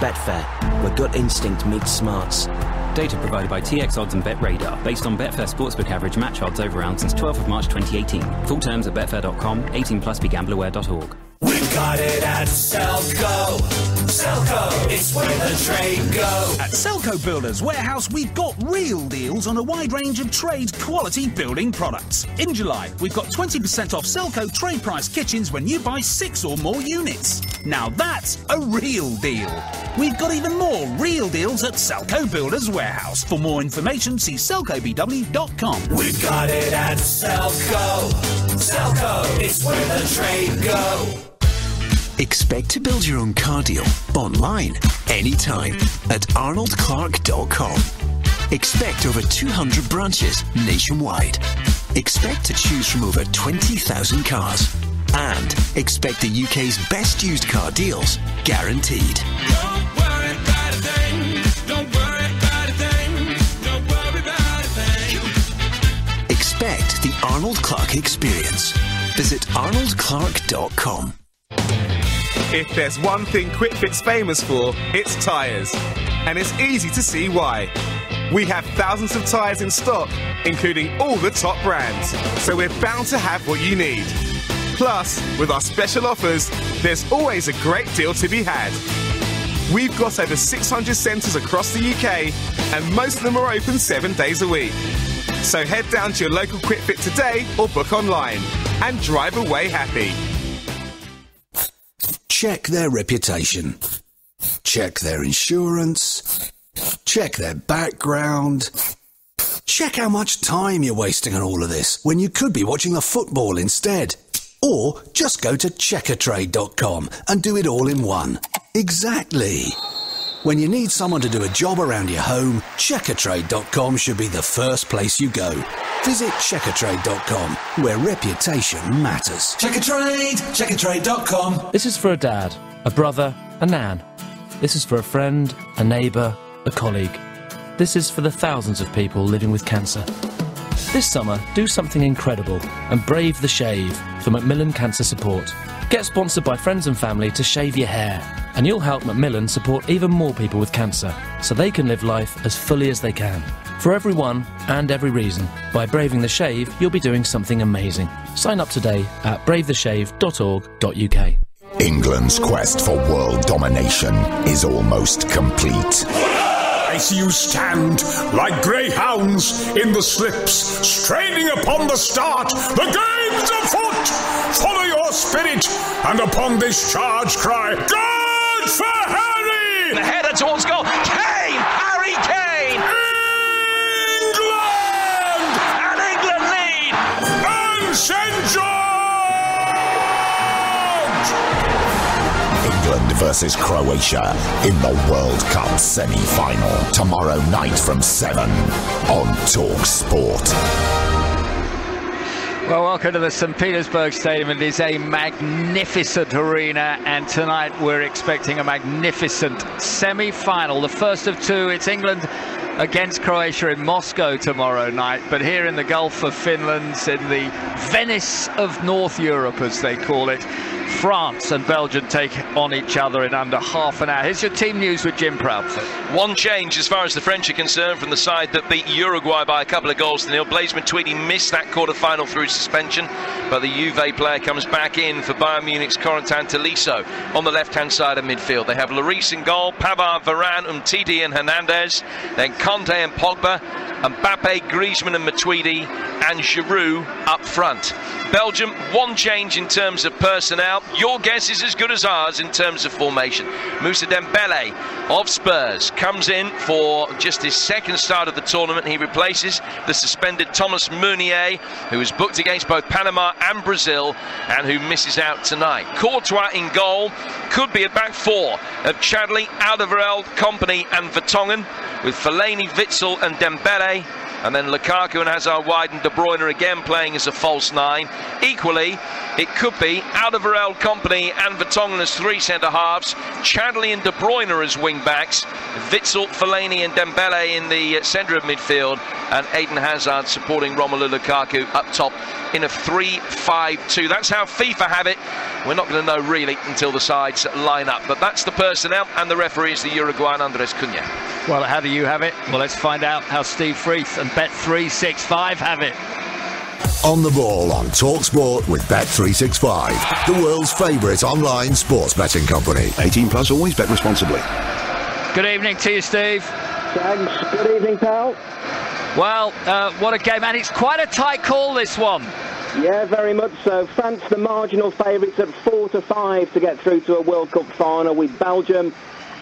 Betfair, where gut instinct meets smarts. Data provided by TX Odds and BetRadar, based on Betfair Sportsbook average match odds over round since 12th of March 2018. Full terms at betfair.com, 18+, begambleaware.org. We've got it at Selco. Selco, it's where the trade go. At Selco Builders Warehouse, we've got real deals on a wide range of trade quality building products. In July, we've got 20% off Selco trade price kitchens when you buy 6 or more units. Now that's a real deal. We've got even more real deals at Selco Builders Warehouse. For more information, see selcobw.com. We've got it at Selco. Selco, it's where the trade go. Expect to build your own car deal online, anytime, at arnoldclark.com. Expect over 200 branches nationwide. Expect to choose from over 20,000 cars. And expect the UK's best used car deals, guaranteed. Don't worry about a thing. Don't worry about a thing. Don't worry about a thing. Expect the Arnold Clark experience. Visit arnoldclark.com. If there's one thing QuickFit's famous for, it's tyres. And it's easy to see why. We have thousands of tyres in stock, including all the top brands. So we're bound to have what you need. Plus, with our special offers, there's always a great deal to be had. We've got over 600 centres across the UK, and most of them are open 7 days a week. So head down to your local QuickFit today or book online and drive away happy. Check their reputation. Check their insurance. Check their background. Check how much time you're wasting on all of this when you could be watching the football instead. Or just go to checkertrade.com and do it all in one. Exactly. When you need someone to do a job around your home, checkertrade.com should be the first place you go. Visit checkertrade.com, where reputation matters. Checkertrade, checkertrade.com. This is for a dad, a brother, a nan. This is for a friend, a neighbour, a colleague. This is for the thousands of people living with cancer. This summer, do something incredible and brave the shave for Macmillan Cancer Support. Get sponsored by friends and family to shave your hair, and you'll help Macmillan support even more people with cancer, so they can live life as fully as they can. For everyone and every reason, by braving the shave, you'll be doing something amazing. Sign up today at bravetheshave.org.uk. England's quest for world domination is almost complete. I see you stand like greyhounds in the slips, straining upon the start. The game's afoot! Follow your spirit, and upon this charge cry, "Good for Harry!" The header towards goal. Kane! Harry Kane! England! And England lead! And St. George! England versus Croatia in the World Cup semi-final tomorrow night from 7 on Talk Sport. Well, welcome to the St. Petersburg Stadium. It is a magnificent arena, and tonight we're expecting a magnificent semi-final. The first of two. It's England against Croatia in Moscow tomorrow night, but here in the Gulf of Finland, in the Venice of North Europe, as they call it, France and Belgium take on each other in under half an hour. Here's your team news with Jim Proudfoot. One change as far as the French are concerned from the side that beat Uruguay by a couple of goals to nil. Blaise Matuidi missed that quarter-final through suspension, but the Juve player comes back in for Bayern Munich's Corentin Tolisso on the left-hand side of midfield. They have Lloris in goal, Pavard, Varane, Umtiti and Hernandez, then Conte and Pogba, Mbappe, Griezmann and Matuidi, and Giroud up front. Belgium, one change in terms of personnel. Your guess is as good as ours in terms of formation. Moussa Dembele of Spurs comes in for just his second start of the tournament. He replaces the suspended Thomas Meunier, who was booked against both Panama and Brazil and who misses out tonight. Courtois in goal, could be a back four of Chadli, Alderweireld, Kompany and Vertonghen, with Fellaini, Witsel and Dembele. And then Lukaku and Hazard wide, and De Bruyne again playing as a false nine. Equally, it could be Alderweireld, Kompany and Vertonghen as three centre-halves, Chadli and De Bruyne as wing-backs, Witsel, Fellaini and Dembele in the centre of midfield, and Eden Hazard supporting Romelu Lukaku up top in a 3-5-2. That's how FIFA have it. We're not going to know really until the sides line up, but that's the personnel, and the referee is the Uruguayan Andres Cunha. Well, how do you have it? Well, let's find out how Steve Freeth and Bet365 have it. On the ball on Talk Sport with Bet365, the world's favourite online sports betting company. 18 plus, always bet responsibly. Good evening to you, Steve. Thanks. Good evening, pal. Well, what a game, and it's quite a tight call, this one. Yeah, very much so. France, the marginal favourites at 4-5 to get through to a World Cup final, with Belgium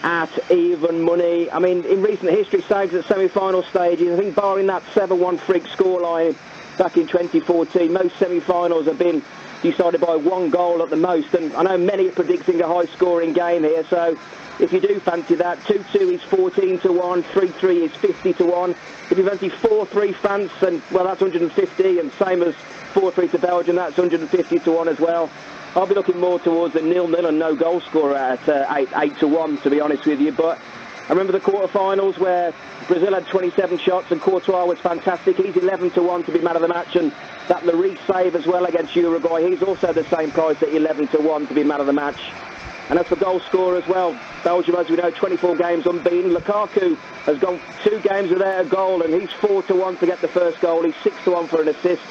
at even money. I mean, in recent history, saves at semi-final stages, I think barring that 7-1 freak scoreline back in 2014, most semi-finals have been decided by one goal at the most, and I know many are predicting a high-scoring game here, so if you do fancy that, 2-2 is 14-1, 3-3 is 50-1. If you fancy 4-3 France, and well, that's 150, and same as 4-3 to Belgium, that's 150-1 as well. I'll be looking more towards the 0-0 and no goal scorer at 8-1, to be honest with you. But I remember the quarter-finals where Brazil had 27 shots and Courtois was fantastic. He's 11-1 to be man of the match, and that Lloris save as well against Uruguay, he's also the same price at 11-1 to be man of the match. And as for goal scorer as well, Belgium, as we know, 24 games unbeaten. Lukaku has gone 2 games without a goal, and he's 4-1 to get the first goal. He's 6-1 for an assist.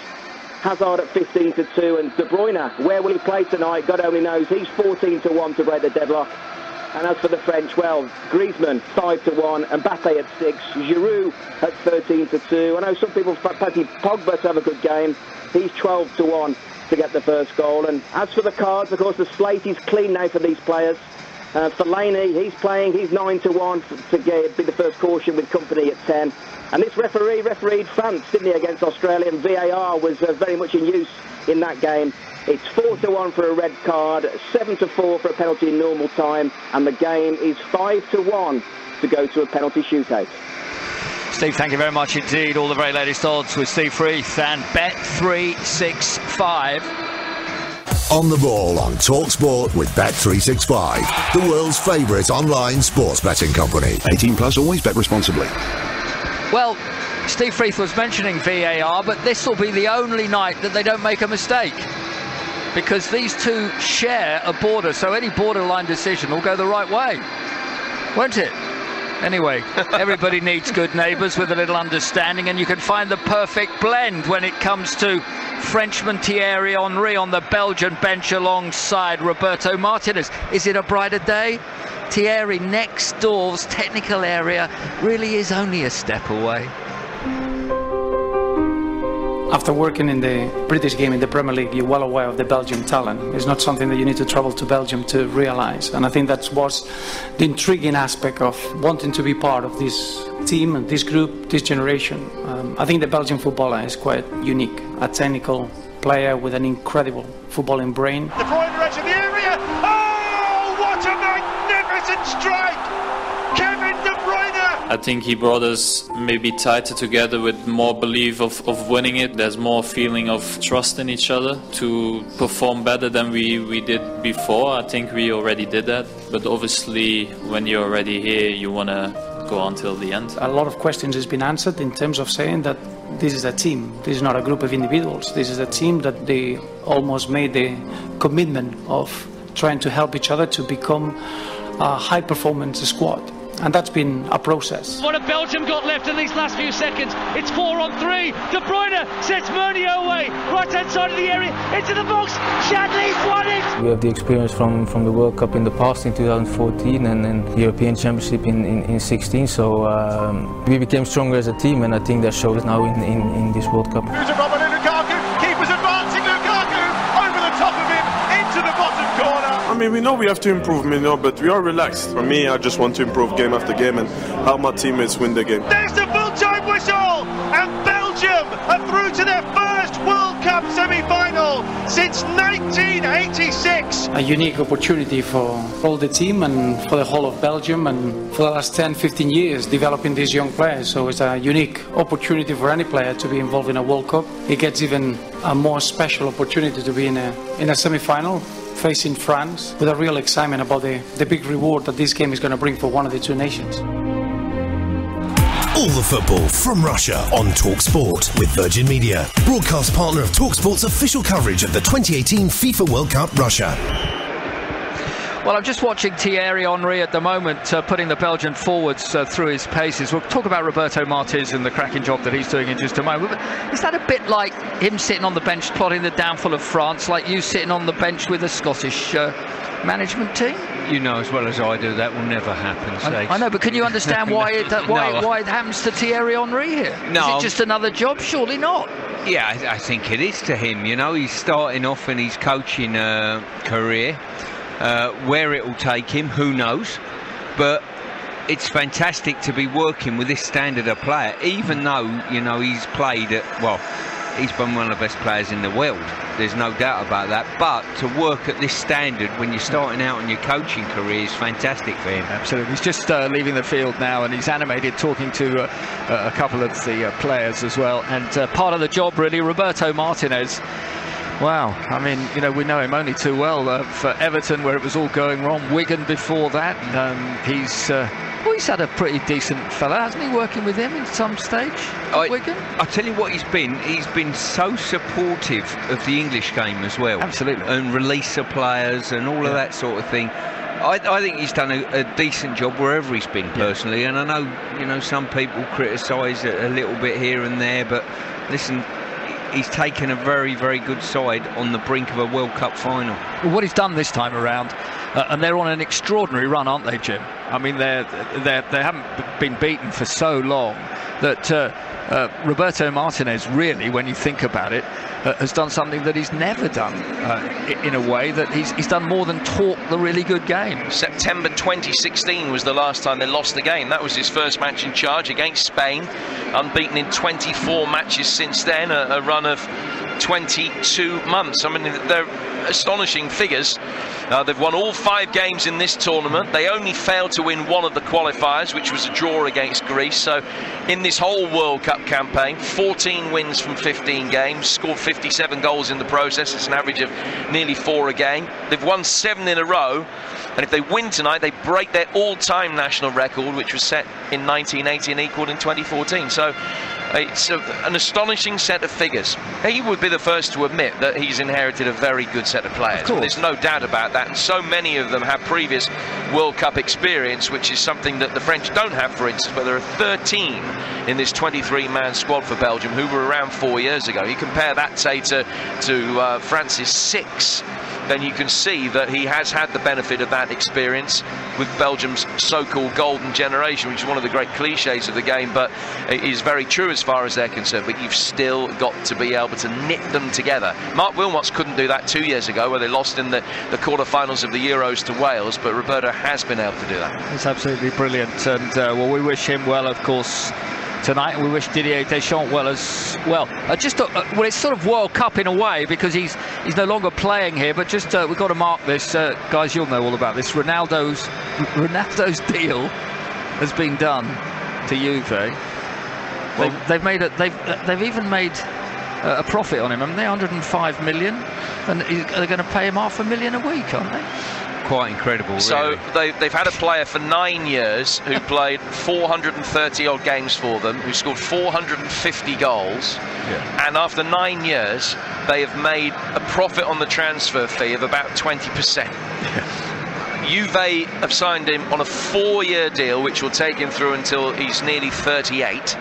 Hazard at 15-2, and De Bruyne, where will he play tonight? God only knows. He's 14-1 to break the deadlock. And as for the French, well, Griezmann 5-1, Mbappe at 6, Giroud at 13-2. I know some people fancy Pogba to have a good game. He's 12-1 to get the first goal. And as for the cards, of course, the slate is clean now for these players. Fellaini, he's playing, he's 9-1 to be the first caution with Kompany at 10. And this referee refereed France, didn't he, against Australia, and VAR was very much in use in that game. It's 4-1 for a red card, 7-4 for a penalty in normal time, and the game is 5-1 to go to a penalty shootout. Steve, thank you very much indeed. All the very latest odds with Steve Freeth and Bet365. On the ball on Talk Sport with Bet365, the world's favourite online sports betting company. 18 plus, always bet responsibly. Well, Steve Freeth was mentioning VAR, but this will be the only night that they don't make a mistake. because these two share a border, so any borderline decision will go the right way, won't it? Anyway, everybody needs good neighbours with a little understanding, and you can find the perfect blend when it comes to Frenchman Thierry Henry on the Belgian bench alongside Roberto Martinez. Is it a brighter day? Thierry next door's technical area really is only a step away. After working in the British game in the Premier League, you're well aware of the Belgian talent. It's not something that you need to travel to Belgium to realise. And I think that was the intriguing aspect of wanting to be part of this team and this group, this generation. I think the Belgian footballer is quite unique. A technical player with an incredible footballing brain. De Bruyne edge of the area. Oh, what a magnificent strike! Kevin De Bruyne! I think he brought us maybe tighter together with more belief of winning it. There's more feeling of trust in each other to perform better than we did before. I think we already did that. But obviously, when you're already here, you want to go on till the end. A lot of questions has been answered in terms of saying that this is a team. This is not a group of individuals. This is a team that they almost made the commitment of trying to help each other to become a high-performance squad. And that's been a process. What have Belgium got left in these last few seconds? It's 4-on-3. De Bruyne sets Meunier away. Right-hand side of the area. Into the box. Chadley's won it. We have the experience from the World Cup in the past in 2014 and then the European Championship in 16. So we became stronger as a team, and I think that shows now in this World Cup. Here's a Romelu Lukaku. Keeper's advancing. Lukaku over the top of him into the bottom corner. I mean, we know we have to improve, but we are relaxed. For me, I just want to improve game after game and help my teammates win the game. There's the full-time whistle, and Belgium are through to their first World Cup semi-final since 1986. A unique opportunity for all the team and for the whole of Belgium, and for the last 10-15 years developing these young players. So it's a unique opportunity for any player to be involved in a World Cup. It gets even a more special opportunity to be in a semi-final facing France, with a real excitement about the big reward that this game is going to bring for one of the two nations. All the football from Russia on TalkSport with Virgin Media, broadcast partner of TalkSport's official coverage of the 2018 FIFA World Cup Russia. Well, I'm just watching Thierry Henry at the moment, putting the Belgian forwards through his paces. We'll talk about Roberto Martinez and the cracking job that he's doing in just a moment. But is that a bit like him sitting on the bench plotting the downfall of France, like you sitting on the bench with a Scottish management team? You know as well as I do that will never happen. I know, but can you understand why it happens to Thierry Henry here? No. Is it just another job? Surely not. Yeah, I think it is to him. You know, he's starting off in his coaching career. Where it will take him, who knows? But it's fantastic to be working with this standard of player, even though, you know, he's played at, well, he's been one of the best players in the world. There's no doubt about that. But to work at this standard when you're starting out in your coaching career is fantastic for him. Absolutely. He's just leaving the field now, and he's animated talking to a couple of the players as well. And part of the job, really, Roberto Martinez. Wow, I mean, you know, we know him only too well for Everton, where it was all going wrong. Wigan before that. He's had a pretty decent fella, hasn't he, working with him in some stage at Wigan? I tell you what, he's been so supportive of the English game as well. Absolutely. And release of players and all of that sort of thing. I think he's done a decent job wherever he's been personally, and I know, you know, some people criticise it a little bit here and there, but listen, he's taken a very, very good side on the brink of a World Cup final. Well, what he's done this time around, and they're on an extraordinary run, aren't they, Jim? I mean, they haven't been beaten for so long that Roberto Martinez, really, when you think about it, has done something that he's never done in a way, that he's done more than talk the really good game. September 2016 was the last time they lost the game. That was his first match in charge against Spain, unbeaten in 24 matches since then, a run of 22 months. I mean, they're astonishing figures. They've won all 5 games in this tournament. They only failed to win one of the qualifiers, which was a draw against Greece. So in this whole World Cup campaign, 14 wins from 15 games, scored 57 goals in the process. It's an average of nearly 4 a game. They've won 7 in a row, and if they win tonight, they break their all-time national record, which was set in 1980 and equalled in 2014. So it's an astonishing set of figures. he would be the first to admit that he's inherited a very good set of players. There's no doubt about that, and so many of them have previous World Cup experience, which is something that the French don't have, for instance, but there are 13 in this 23-man squad for Belgium who were around 4 years ago. You compare that, say, to France's 6, then you can see that he has had the benefit of that experience with Belgium's so-called golden generation, which is one of the great cliches of the game, but it is very true as far as they're concerned. But you've still got to be able to knit them together. Mark Wilmots couldn't do that 2 years ago, where they lost in the quarterfinals of the Euros to Wales, but Roberto has been able to do that. It's absolutely brilliant, and well, we wish him well, of course, tonight. We wish Didier Deschamps well as well. Well, it's sort of World Cup in a way, because he's no longer playing here, but just we've got to mark this, guys. You'll know all about this. Ronaldo's deal has been done to Juve. Well, they've even made a profit on him, haven't they? 105 million, and they're going to pay him $500,000 a week, aren't they? Quite incredible, so really. They've had a player for 9 years who played 430 odd games for them, who scored 450 goals, and after 9 years they have made a profit on the transfer fee of about 20%. Juve have signed him on a 4-year deal, which will take him through until he's nearly 38.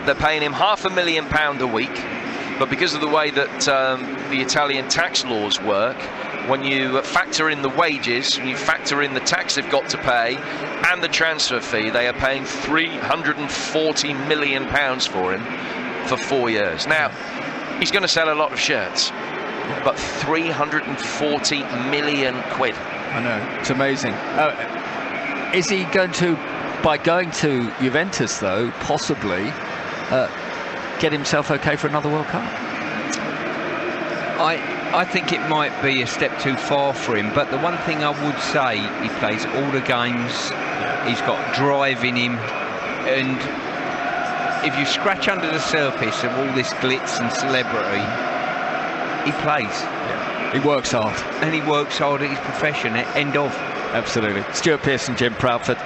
They're paying him £500,000 a week, but because of the way that the Italian tax laws work, when you factor in the wages, you factor in the tax they've got to pay and the transfer fee, they are paying £340 million for him for 4 years. Now, he's going to sell a lot of shirts, but 340 million quid. I know, it's amazing. Is he going to, by going to Juventus though, possibly get himself okay for another World Cup? I think it might be a step too far for him, but the one thing I would say, he plays all the games, he's got drive in him, and if you scratch under the surface of all this glitz and celebrity, he plays. He works hard. And he works hard at his profession, end of. Absolutely. Stuart Pearson, Jim Proudfoot.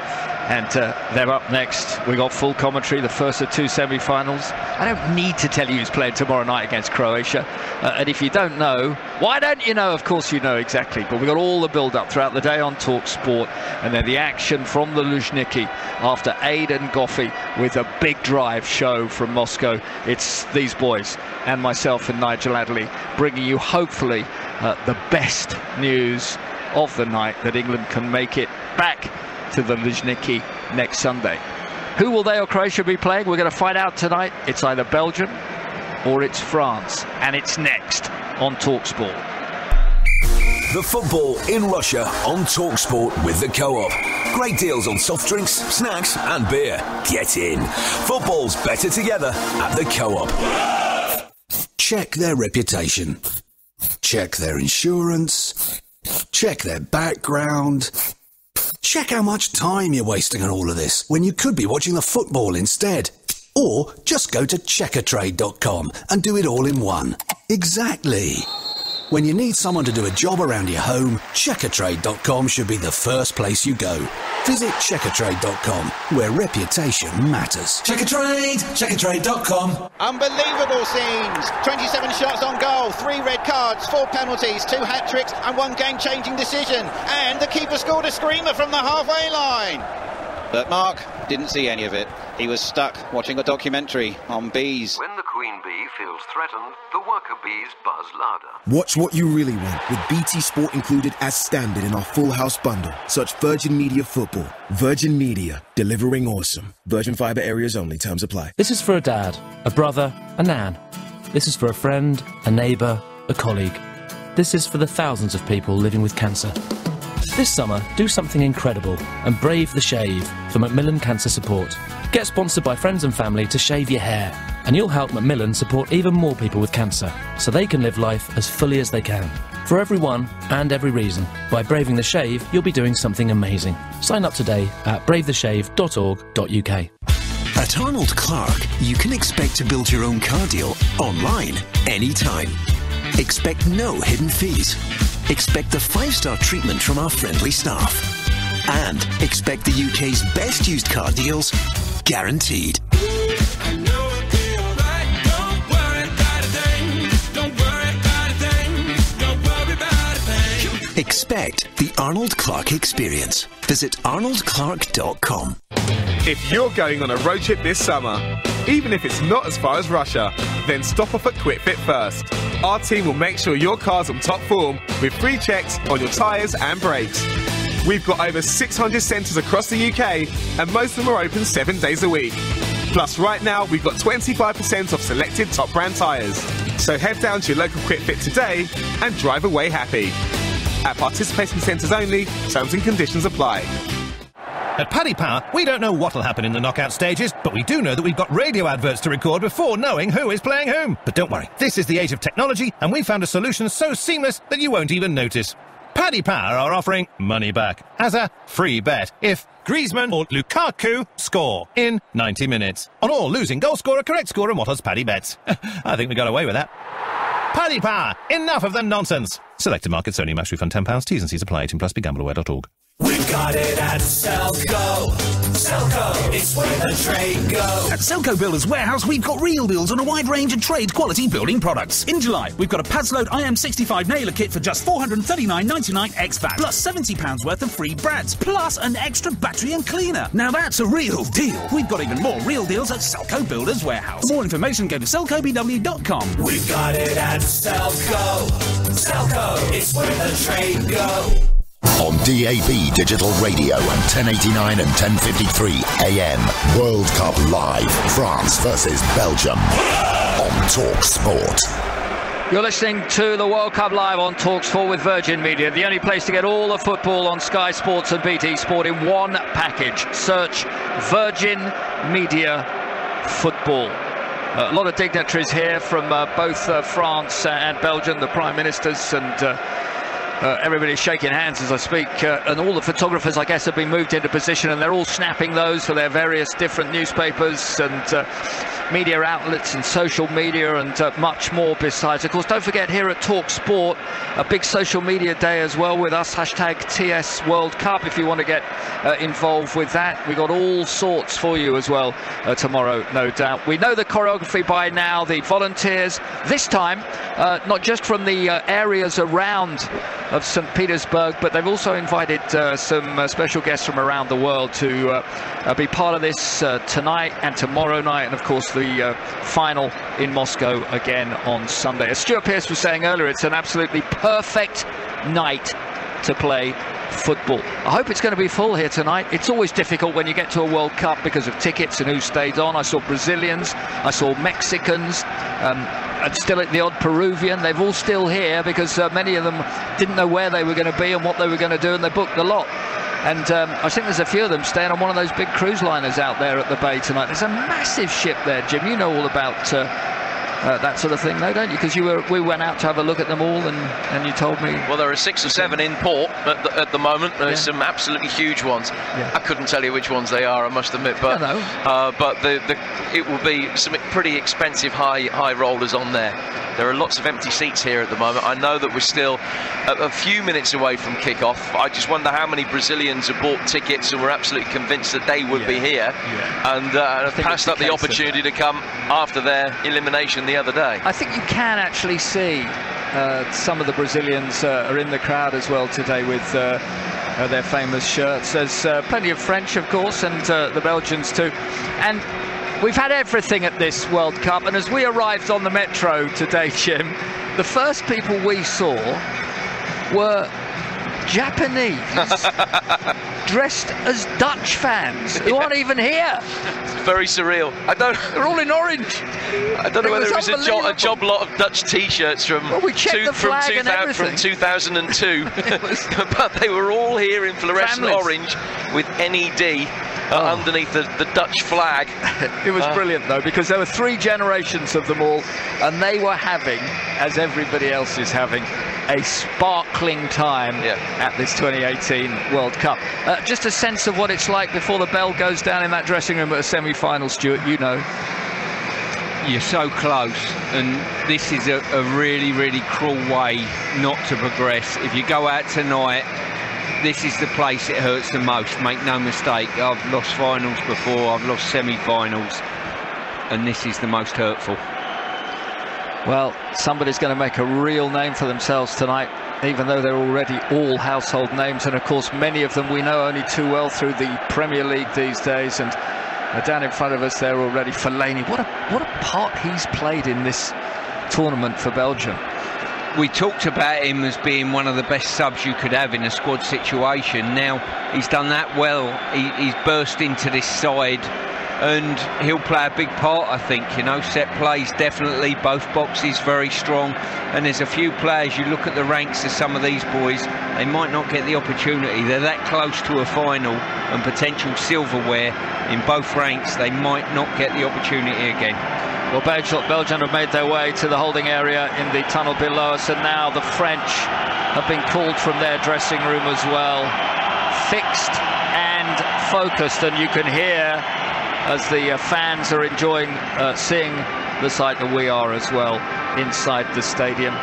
And they're up next. We got full commentary, the first of 2 semi-finals. I don't need to tell you who's playing tomorrow night against Croatia. And if you don't know, why don't you know? Of course you know exactly. But we got all the build-up throughout the day on Talk Sport, and then the action from the Luzhniki after Aidan Goffey with a big drive show from Moscow. It's these boys and myself and Nigel Adderley bringing you hopefully the best news of the night, that England can make it back to the Luzhniki next Sunday. Who will they or Croatia be playing? We're going to find out tonight. It's either Belgium or it's France, and it's next on TalkSport. The football in Russia on TalkSport with the Co-op. Great deals on soft drinks, snacks and beer. Get in. Football's better together at the Co-op. Check their reputation. Check their insurance. Check their background. Check how much time you're wasting on all of this when you could be watching the football instead. Or just go to checkertrade.com and do it all in one. Exactly. When you need someone to do a job around your home, checkertrade.com should be the first place you go. Visit checkertrade.com, where reputation matters. Checkertrade.com. Unbelievable scenes. 27 shots on goal, 3 red cards, 4 penalties, 2 hat-tricks and 1 game-changing decision. And the keeper scored a screamer from the halfway line. But Mark didn't see any of it. He was stuck watching a documentary on bees. When the queen bee feels threatened, the worker bees buzz louder. Watch what you really want with BT Sport included as standard in our Full House bundle. Search Virgin Media Football. Virgin Media, delivering awesome. Virgin Fibre areas only. Terms apply. This is for a dad, a brother, a nan. This is for a friend, a neighbour, a colleague. This is for the thousands of people living with cancer. This summer, do something incredible and brave the shave for Macmillan Cancer Support. Get sponsored by friends and family to shave your hair, and you'll help Macmillan support even more people with cancer, so they can live life as fully as they can. For everyone and every reason, by braving the shave, you'll be doing something amazing. Sign up today at bravetheshave.org.uk. At Arnold Clark, you can expect to build your own car deal online anytime. Expect no hidden fees. Expect the 5-star treatment from our friendly staff. And expect the UK's best used car deals, guaranteed. Expect the Arnold Clark experience. Visit arnoldclark.com. If you're going on a road trip this summer, even if it's not as far as Russia, then stop off at QuickFit first. Our team will make sure your car's on top form with free checks on your tyres and brakes. We've got over 600 centres across the UK and most of them are open 7 days a week. Plus right now we've got 25% off selected top brand tyres. So head down to your local QuickFit today and drive away happy. At participating centres only, terms and conditions apply. At Paddy Power, we don't know what'll happen in the knockout stages, but we do know that we've got radio adverts to record before knowing who is playing whom. But don't worry, this is the age of technology, and we found a solution so seamless that you won't even notice. Paddy Power are offering money back as a free bet if Griezmann or Lukaku score in 90 minutes. On all losing goal scorer, correct score, and what has Paddy bets? I think we got away with that. Paddy Power, enough of the nonsense. Selected markets only, max refund £10, T's and C's apply, 18 plus, begambleaware.org. We've got it at Selco. Selco, it's where the trade goes. At Selco Builders Warehouse, we've got real deals on a wide range of trade-quality building products. In July, we've got a Padsload IM65 nailer kit for just $439.99 ex-VAT, plus £70 worth of free brads, plus an extra battery and cleaner. Now that's a real deal. We've got even more real deals at Selco Builders Warehouse. For more information, go to selcobw.com. We've got it at Selco. Selco, it's where the trade goes. On DAB Digital Radio and 1089 and 1053 AM. World Cup Live. France versus Belgium. On Talk Sport. You're listening to the World Cup Live on TalkSport with Virgin Media, the only place to get all the football on Sky Sports and BT Sport in one package. Search Virgin Media Football. A lot of dignitaries here from both France and Belgium, the Prime Ministers, and everybody's shaking hands as I speak, and all the photographers, I guess, have been moved into position, and they're all snapping those for their various different newspapers and media outlets and social media and much more besides. Of course, don't forget, here at Talk Sport, a big social media day as well with us, hashtag TS World Cup, if you want to get involved with that. We've got all sorts for you as well tomorrow, no doubt. We know the choreography by now, the volunteers, this time, not just from the areas around of St. Petersburg, but they've also invited some special guests from around the world to be part of this tonight and tomorrow night, and of course the final in Moscow again on Sunday. As Stuart Pearce was saying earlier, it's an absolutely perfect night to play football. I hope it's going to be full here tonight. It's always difficult when you get to a World Cup because of tickets and who stayed on. I saw Brazilians, I saw Mexicans, and still the odd Peruvian. They're all still here because many of them didn't know where they were going to be and what they were going to do, and they booked the lot. And I think there's a few of them staying on one of those big cruise liners out there at the bay tonight. There's a massive ship there, Jim. You know all about that sort of thing, though, don't you? Because we went out to have a look at them all, and you told me. Well, there are 6 or 7 in port at the moment. There's some absolutely huge ones. I couldn't tell you which ones they are, I must admit, but but it will be some pretty expensive high rollers on there. There are lots of empty seats here at the moment. I know that we're still a few minutes away from kick-off. I just wonder how many Brazilians have bought tickets and were absolutely convinced that they would be here and have passed up the opportunity to come after their elimination the other day. I think you can actually see some of the Brazilians are in the crowd as well today with their famous shirts. There's plenty of French, of course, and the Belgians too. And we've had everything at this World Cup, and as we arrived on the metro today, Jim, the first people we saw were Japanese dressed as Dutch fans who aren't even here. It's very surreal. They're all in orange. I don't know whether it was a job lot of Dutch T-shirts from 2002, but they were all here in fluorescent orange with NED. Underneath the Dutch flag. It was brilliant, though, because there were 3 generations of them all, and they were having, as everybody else is having, a sparkling time at this 2018 World Cup. Just a sense of what it's like before the bell goes down in that dressing room at a semi-final, Stuart, you know. You're so close, and this is a really, really cruel way not to progress. If you go out tonight, this is the place it hurts the most, make no mistake. I've lost finals before, I've lost semi-finals, and this is the most hurtful. Well, somebody's going to make a real name for themselves tonight even though they're already all household names, and of course many of them we know only too well through the Premier League these days. And down in front of us there already, Fellaini. What a part he's played in this tournament for Belgium. We talked about him as being one of the best subs you could have in a squad situation. Now he's done that well. He's burst into this side, and he'll play a big part, I think. You know, set plays definitely, both boxes very strong, and there's a few players, you look at the ranks of some of these boys, they might not get the opportunity. They're that close to a final and potential silverware in both ranks, they might not get the opportunity again. Well, Belgium have made their way to the holding area in the tunnel below us, and now the French have been called from their dressing room as well, fixed and focused, and you can hear as the fans are enjoying seeing the sight that we are as well inside the stadium.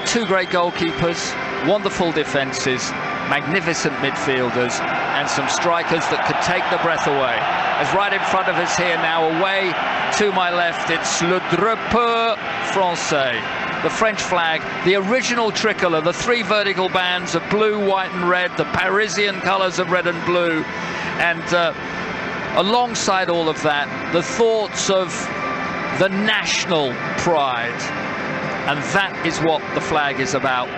Two great goalkeepers, wonderful defences, magnificent midfielders, and some strikers that could take the breath away. As right in front of us here now, away to my left, it's le drapeau français, the French flag, the original tricolour, the three vertical bands of blue, white and red, the Parisian colours of red and blue, and alongside all of that, the thoughts of the national pride. And that is what the flag is about.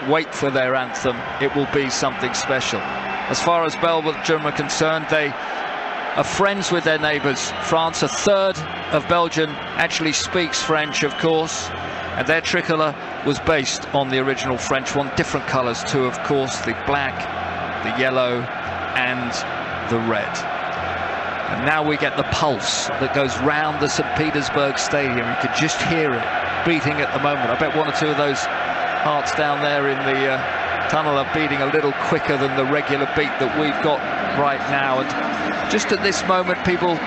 Wait for their anthem. It will be something special. As far as Belgium are concerned, they are friends with their neighbours. France, a third of Belgium actually speaks French, of course. And their tricolour was based on the original French one. Different colours too, of course. The black, the yellow and the red. And now we get the pulse that goes round the St. Petersburg Stadium. You could just hear it beating at the moment. I bet one or two of those hearts down there in the tunnel are beating a little quicker than the regular beat that we've got right now. And just at this moment, people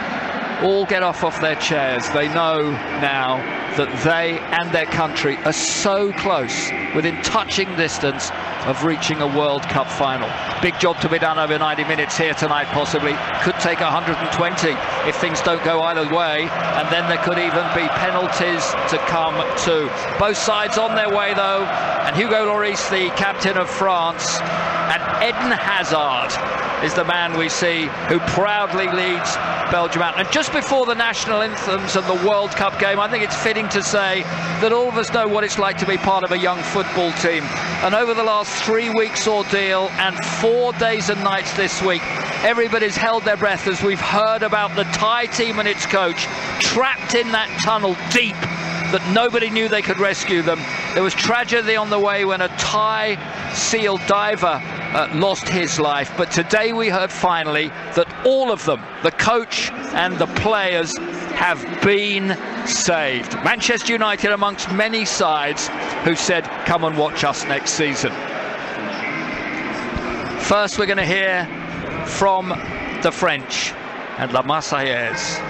all get off their chairs. They know now that they and their country are so close, within touching distance of reaching a World Cup final. Big job to be done over 90 minutes here tonight, possibly. Could take 120 if things don't go either way, and then there could even be penalties to come too. Both sides on their way though, and Hugo Lloris, the captain of France, and Eden Hazard is the man we see who proudly leads Belgium out. And just before the national anthems and the World Cup game, I think it's fitting to say that all of us know what it's like to be part of a young football team. And over the last 3 weeks ordeal and 4 days and nights this week, everybody's held their breath as we've heard about the Thai team and its coach trapped in that tunnel deep that nobody knew they could rescue them. There was tragedy on the way when a Thai SEAL diver lost his life, but today we heard finally that all of them, the coach and the players, have been saved. Manchester United amongst many sides who said, come and watch us next season. First we're going to hear from the French and La Marseillaise,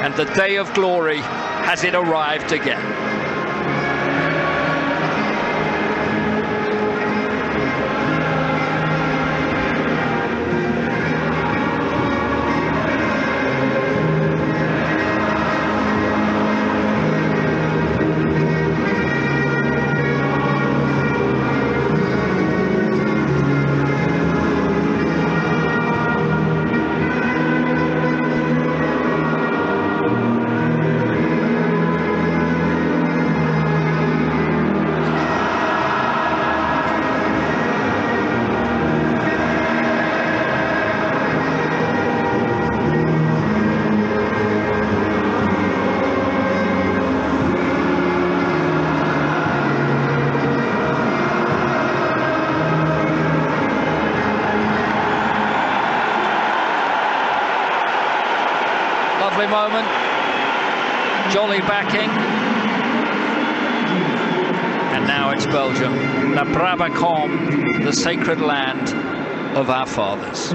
and the day of glory, has it arrived again? Moment, jolly backing, and now it's Belgium, La Brabacom, the sacred land of our fathers.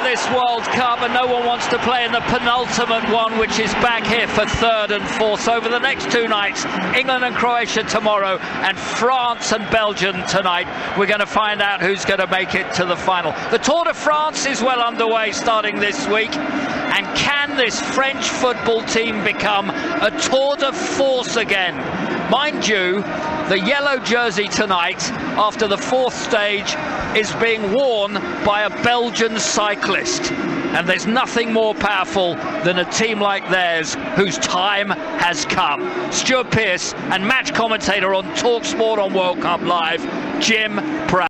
this World Cup, and no one wants to play in the penultimate one, which is back here for third and fourth. So over the next 2 nights, England and Croatia tomorrow, and France and Belgium tonight, we're going to find out who's going to make it to the final. The Tour de France is well underway, starting this week. And can this French football team become a tour de force again? Mind you, the yellow jersey tonight, after the 4th stage, is being worn by a Belgian cyclist. And there's nothing more powerful than a team like theirs whose time has come. Stuart Pearce and match commentator on TalkSport on World Cup Live, Jim Pratt.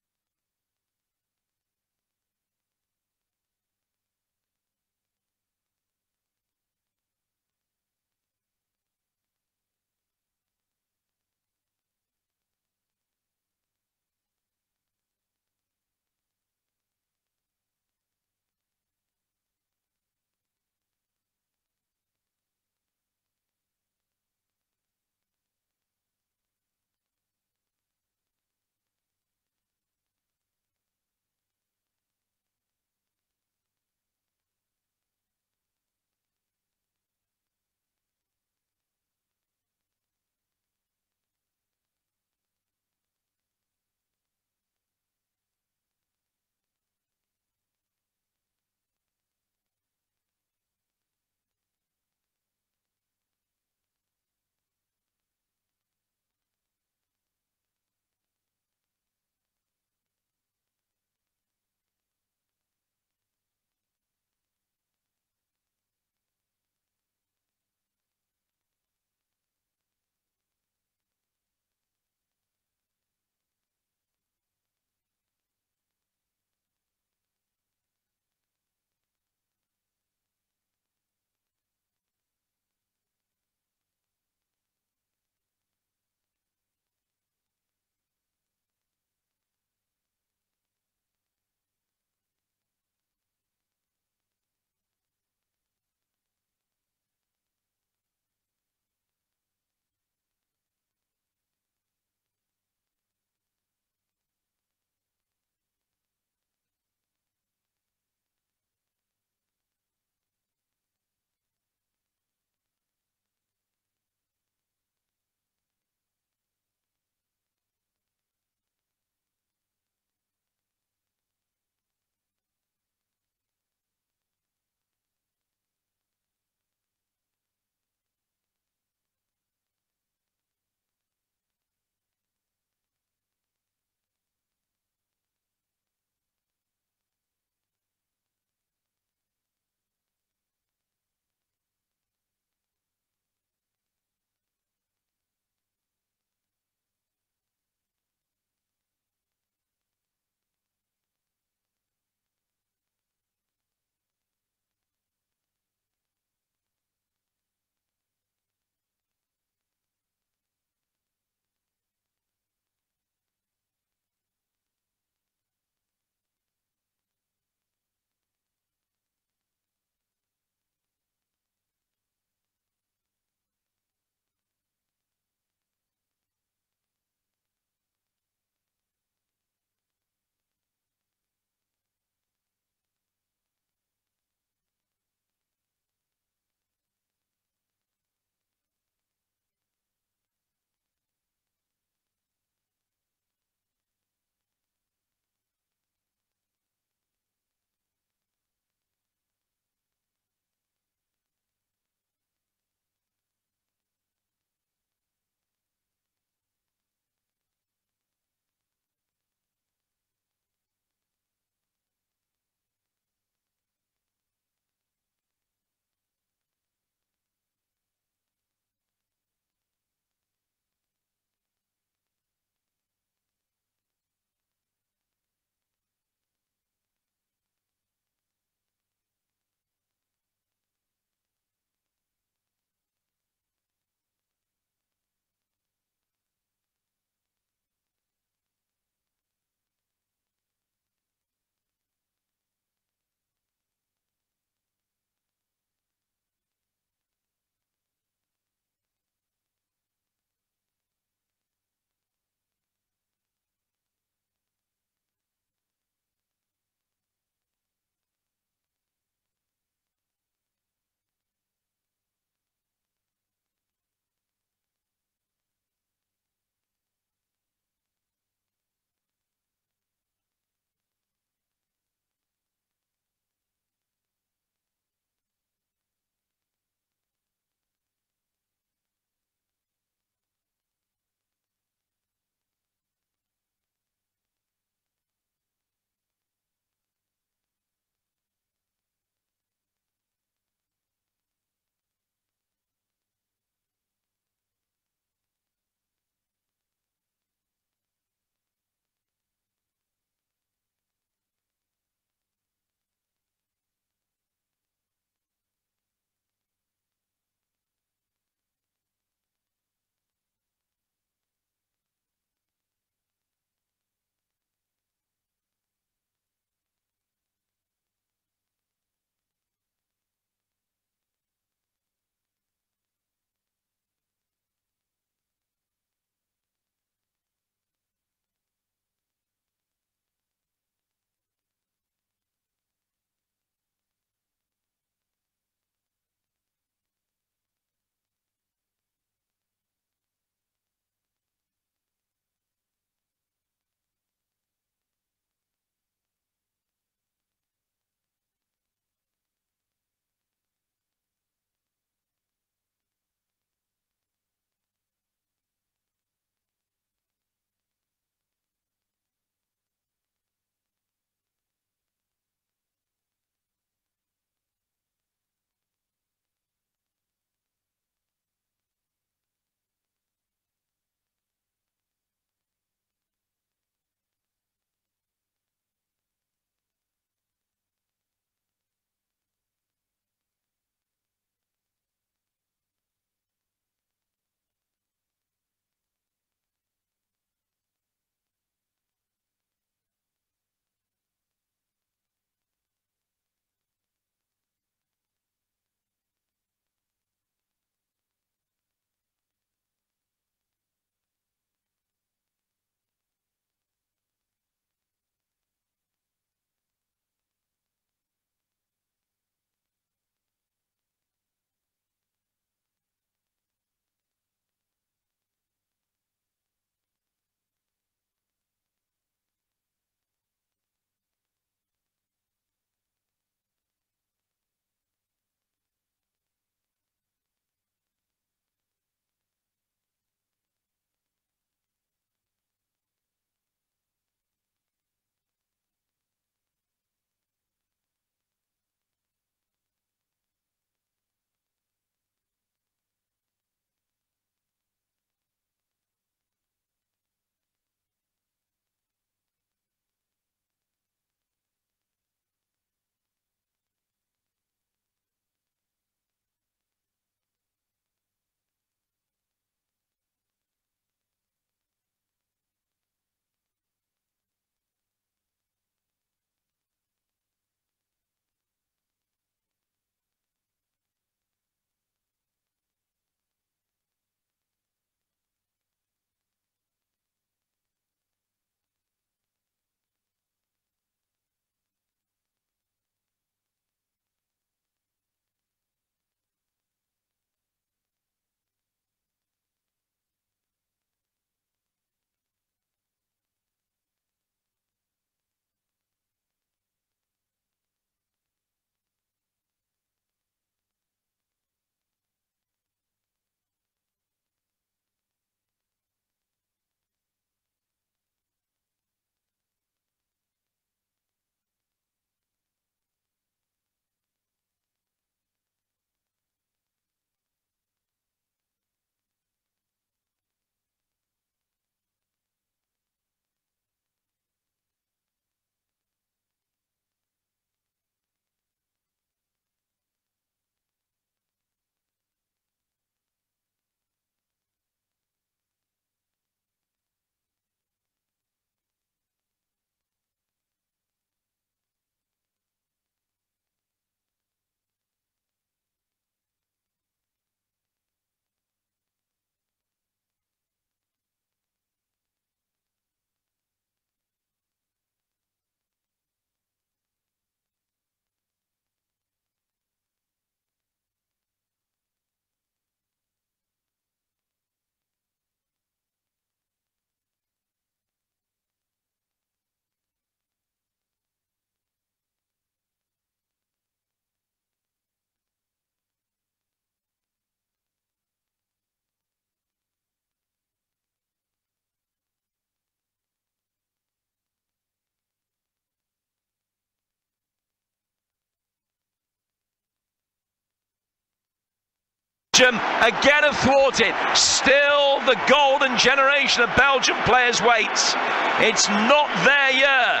Again thwarted. Still the golden generation of Belgian players waits. It's not their year.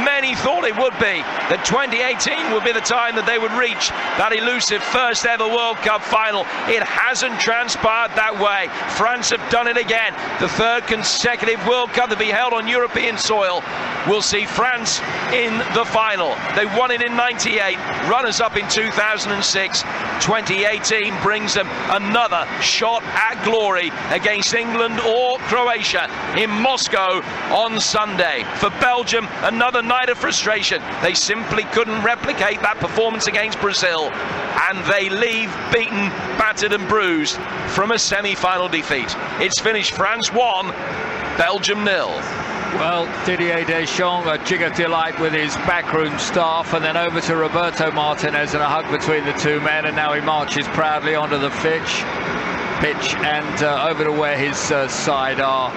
Many thought it would be. That 2018 would be the time that they would reach that elusive first ever World Cup final. It hasn't transpired that way. France have done it again. The third consecutive World Cup to be held on European soil. We'll see France in the final. They won it in '98, runners up in 2006. 2018 brings them another shot at glory against England or Croatia in Moscow on Sunday. For Belgium, another night of frustration. They simply couldn't replicate that performance against Brazil, and they leave beaten, battered and bruised from a semi-final defeat. It's finished France 1, Belgium 0. Well, Didier Deschamps, a jig of delight with his backroom staff, and then over to Roberto Martinez and a hug between the two men, and now he marches proudly onto the pitch and over to where his side are.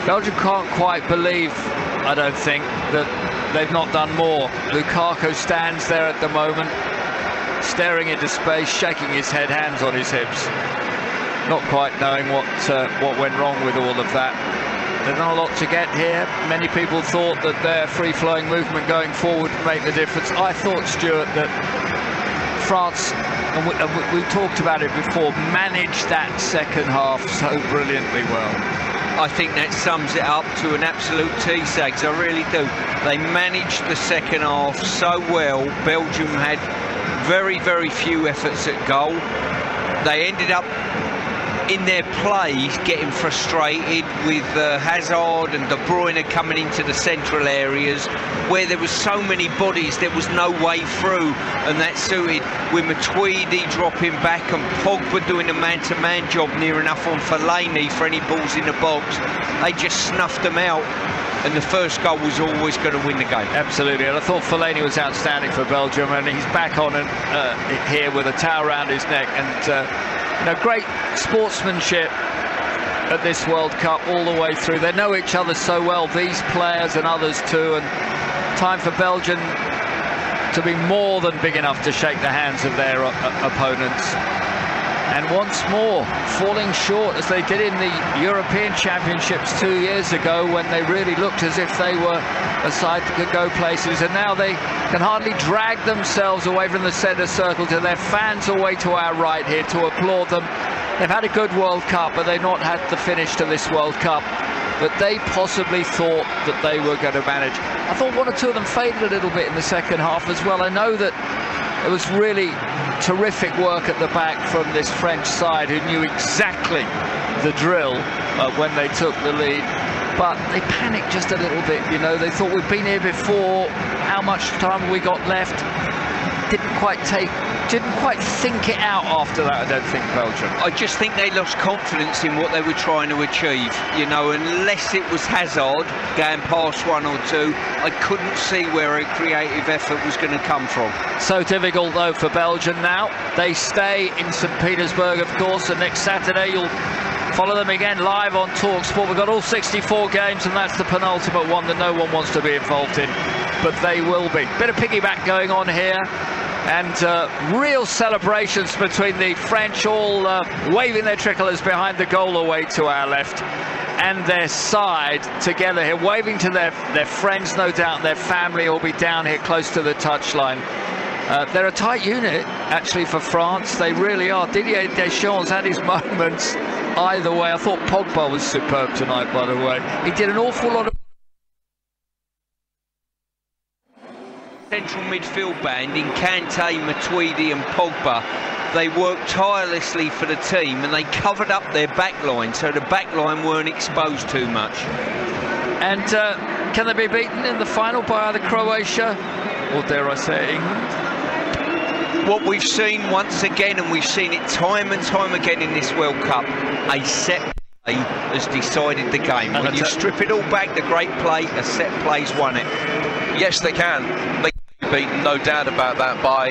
Belgium can't quite believe, I don't think, that they've not done more. Lukaku stands there at the moment, staring into space, shaking his head, hands on his hips, not quite knowing what went wrong with all of that. There's not a lot to get here. Many people thought that their free-flowing movement going forward would make the difference. I thought, Stuart, that France, and we talked about it before, managed that second half so brilliantly well. I think that sums it up to an absolute T-Sags, I really do. They managed the second half so well. Belgium had very, very few efforts at goal. They ended up in their play getting frustrated with Hazard and De Bruyne coming into the central areas where there was so many bodies, there was no way through, and that suited with Matuidi dropping back and Pogba doing a man-to-man job near enough on Fellaini for any balls in the box. They just snuffed them out, and the first goal was always going to win the game. Absolutely, and I thought Fellaini was outstanding for Belgium, and he's back on here with a towel around his neck, and great sportsmanship at this World Cup all the way through. They know each other so well, these players and others too, and time for Belgium to be more than big enough to shake the hands of their opponents. And once more, falling short as they did in the European Championships 2 years ago, when they really looked as if they were a side that could go places, and now they can hardly drag themselves away from the centre circle to their fans away to our right here to applaud them. They've had a good World Cup, but they've not had the finish to this World Cup that they possibly thought that they were going to manage. I thought one or two of them faded a little bit in the second half as well. I know that it was really terrific work at the back from this French side, who knew exactly the drill when they took the lead. But they panicked just a little bit, They thought, we've been here before, how much time have we got left? Didn't quite think it out after that, I don't think, Belgium. I just think they lost confidence in what they were trying to achieve. Unless it was Hazard going past one or two, I couldn't see where a creative effort was going to come from. So difficult, though, for Belgium now. They stay in St. Petersburg, of course, and next Saturday you'll follow them again live on TalkSport. We've got all 64 games, and that's the penultimate one that no one wants to be involved in, but they will be. Bit of piggyback going on here, and real celebrations between the French, all waving their tricolours behind the goal away to our left, and their side together here, waving to their friends, no doubt, their family will be down here close to the touchline. They're a tight unit, actually, for France. They really are. Didier Deschamps had his moments either way. I thought Pogba was superb tonight, by the way. He did an awful lot of central midfield band in Kante, Matuidi and Pogba. They worked tirelessly for the team, and they covered up their back line, so the back line weren't exposed too much. And can they be beaten in the final by either Croatia or, dare I say, England? What we've seen once again, and we've seen it time and time again in this World Cup, a set play has decided the game. When you strip it all back, the great play, a set play's won it. Yes, they can. They can be beaten, no doubt about that, by